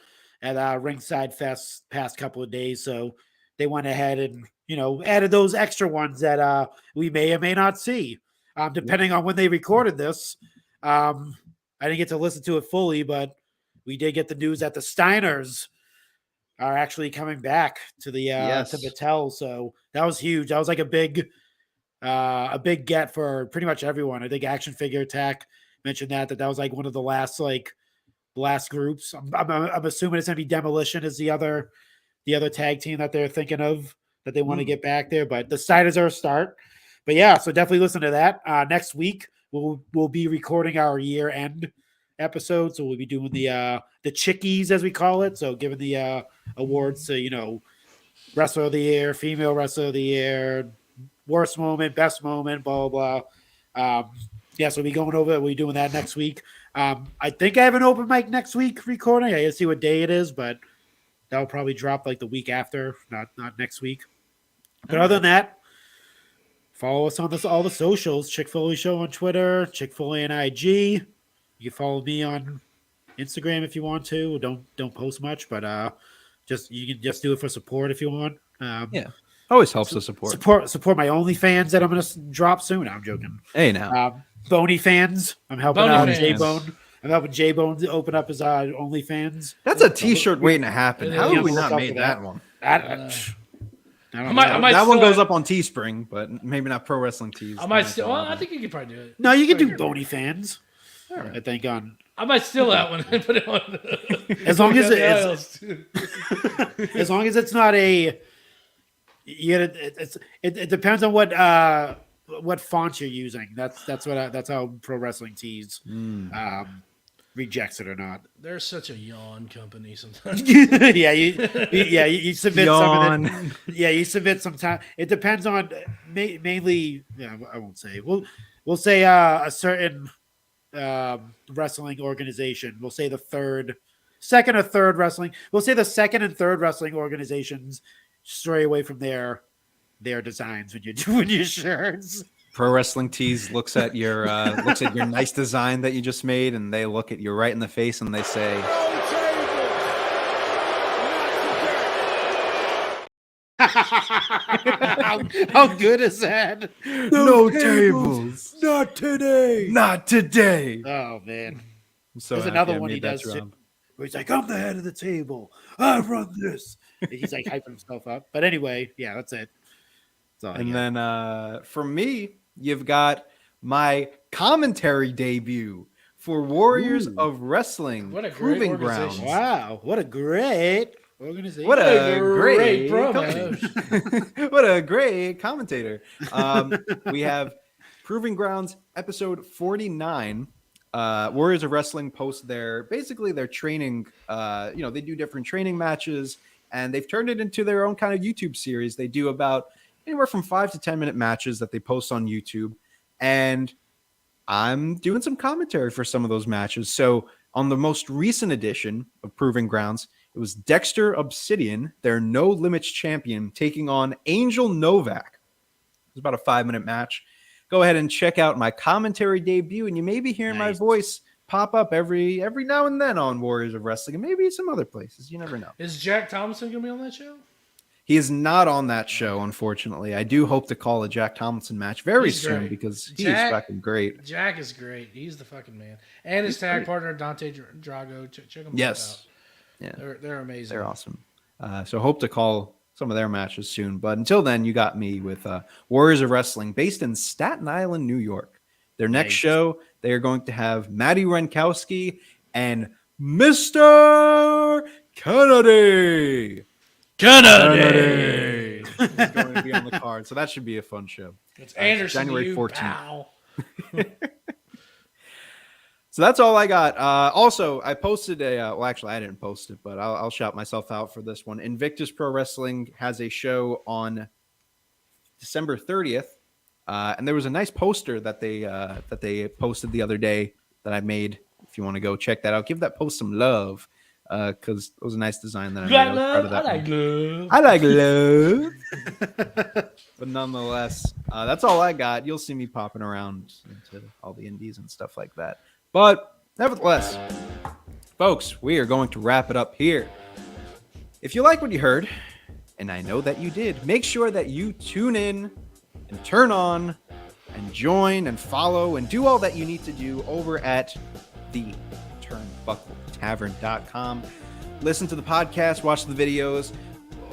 at Ringside Fest past couple of days. So they went ahead and added those extra ones that we may or may not see, depending on when they recorded this. I didn't get to listen to it fully, but we did get the news that the Steiners are actually coming back to the to Mattel. So that was huge. That was like a big get for pretty much everyone. I think Action Figure Attack mentioned that was like one of the last groups. I'm assuming it's gonna be Demolition is the other tag team that they're thinking of that they want to get back there. But the Steiners are a start. But yeah, so definitely listen to that. Next week we'll be recording our year-end episode, so we'll be doing the chickies as we call it. So giving the awards to Wrestler of the Year, Female Wrestler of the Year, Worst Moment, Best Moment, blah blah blah. Yeah, so we'll be going over. We'll be doing that next week. I think I have an open mic next week recording. I gotta see what day it is, but that'll probably drop like the week after, not next week. But other than that, follow us on all the socials. Chick-fil-A Show on Twitter, Chick-fil-A on IG. You can follow me on Instagram if you want to. Don't post much, but you can just do it for support if you want. Yeah, always helps to support my OnlyFans that I'm gonna drop soon. I'm joking. Hey now, Boney fans. I'm helping Boney out fans. J-Bone. I'm helping J-Bone to open up his OnlyFans. that's a T-shirt waiting to happen. How Yeah, have we we'll not talk made to that that. one? I don't know. I might That one still- goes up on Teespring, but maybe not Pro Wrestling Tees. I might still. Well, I think you could probably do it. No, you can do Boney fans. I think on I might steal that one and put it on. as long as it as long as it's not a. It depends on what font you're using. That's how Pro Wrestling Tees. rejects it or not. They're such a yawn company sometimes. You submit some of Yawn. it. You submit some time. It depends on mainly. Yeah, I won't say. We'll say a certain wrestling organization. We'll say second or third wrestling. We'll say the second and third wrestling organizations stray away from their designs when you're doing your shirts. Pro Wrestling Tees looks at your nice design that you just made, and they look at you right in the face and they say, How good is that? No tables. Not today. Not today. Oh man. I'm so There's happy another I one he made that does drop. where he's like, I'm the head of the table. I run this. He's like hyping himself up. But anyway, yeah, that's it. That's all I And got. then for me, you've got my commentary debut for Warriors of Wrestling. What a great Proving organization. Grounds. Wow, what a great organization. What a great promo. what a great commentator. We have Proving Grounds episode 49. Warriors of Wrestling post their training. They do different training matches, and they've turned it into their own kind of YouTube series. They do about anywhere from 5 to 10 minute matches that they post on YouTube, and I'm doing some commentary for some of those matches. So on the most recent edition of Proving Grounds, it was Dexter Obsidian, their No Limits champion, taking on Angel Novak. It was about a 5-minute match. Go ahead and check out my commentary debut, and you may be hearing my voice pop up every now and then on Warriors of Wrestling, and maybe some other places. You never know. Is Jack Thompson going to be on that show? He is not on that show, unfortunately. I do hope to call a Jack Thompson match very He's soon great. because he Jack- is fucking great. Jack is great. He's the fucking man. And his tag partner, Dante Drago. Check them Yes. both out. Yeah. They're amazing. They're awesome. So hope to call some of their matches soon. But until then, you got me with Warriors of Wrestling based in Staten Island, New York. Their next show, they are going to have Matty Renkowski and Mr. Kennedy. Kennedy is going to be on the card. So that should be a fun show. It's Anderson January to you, 14th. pal. So that's all I got. Also, I posted well, actually, I didn't post it, but I'll shout myself out for this one. Invictus Pro Wrestling has a show on December 30th, and there was a nice poster that they posted the other day that I made. If you want to go check that out, give that post some love because it was a nice design that I made. I was proud of that one. I like love. But nonetheless, that's all I got. You'll see me popping around into all the indies and stuff like that. But nevertheless, folks, we are going to wrap it up here. If you like what you heard, and I know that you did, make sure that you tune in and turn on and join and follow and do all that you need to do over at the TurnbuckleTavern.com. Listen to the podcast, watch the videos,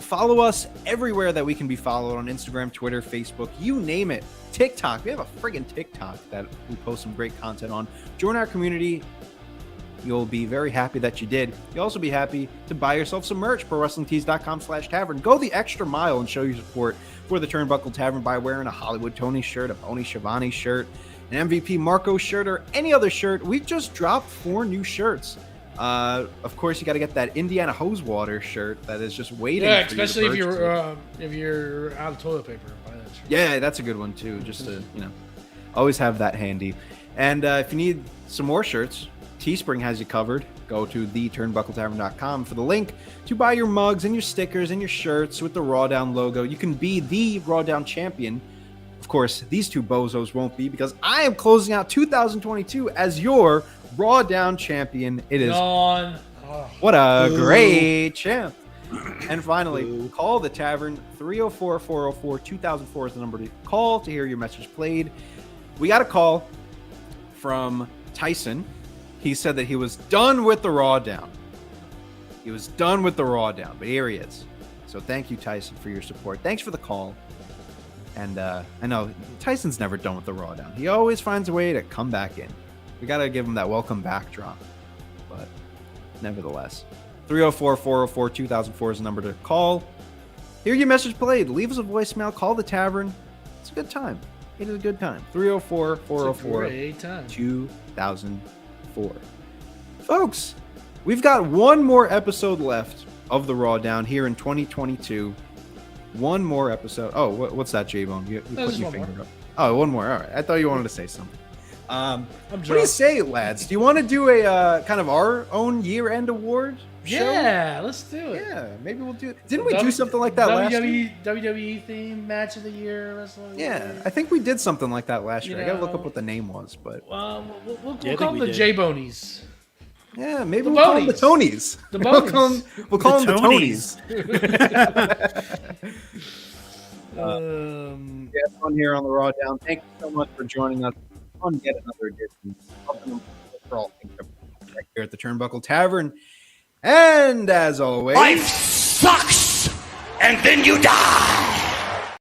follow us everywhere that we can be followed on Instagram, Twitter, Facebook, you name it. TikTok. We have a friggin' TikTok that we post some great content on. Join our community. You'll be very happy that you did. You'll also be happy to buy yourself some merch. ProWrestlingTees.com/tavern. Go the extra mile and show your support for the Turnbuckle Tavern by wearing a Hollywood Tony shirt, a Tony Schiavone shirt, an MVP Marco shirt, or any other shirt. We just dropped 4 new shirts. Of course, you got to get that Indiana Hosewater shirt that is just waiting. Yeah, for you to especially purchase. if you're out of toilet paper. Buy that shirt. Yeah, that's a good one too. Just to always have that handy. And if you need some more shirts, Teespring has you covered. Go to theturnbuckletavern.com for the link to buy your mugs and your stickers and your shirts with the RawDown logo. You can be the RawDown champion. Of course, these 2 bozos won't be because I am closing out 2022 as your RawDown champion. It is what a great champ. And finally, call the tavern. 304-404-2004 is the number to call to hear your message played. We got a call from Tyson. He said that he was done with the RawDown. He was done with the RawDown, but here he is. So thank you, Tyson, for your support. Thanks for the call. And I know Tyson's never done with the RawDown. He always finds a way to come back in. We got to give him that welcome back drop. But nevertheless, 304-404-2004 is the number to call. Hear your message played. Leave us a voicemail. Call the tavern. It's a good time. It is a good time. 304-404-2004. folks, we've got one more episode left of the RawDown here in 2022. One more episode. Oh, what's that, J-Bone? You put your finger up. Oh, one more. All right. I thought you wanted to say something. What do you say, lads? Do you want to do a kind of our own year-end award show? Yeah, let's do it. Yeah, maybe we'll do it. Didn't we do something like that last year? WWE theme match of the year, wrestling. Yeah, I think we did something like that last year. I gotta look up what the name was, but we'll call them the J-Bonies. yeah, maybe we'll call them the Tonys. The Bonies. We'll call them the Tonys. Yeah, fun here on the RawDown. Thank you so much for joining us on yet another edition of for all things right here at the Turnbuckle Tavern. And as always, Life sucks, and then you die.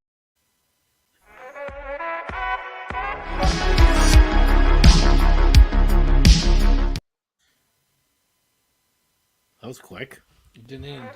That was quick. It didn't end.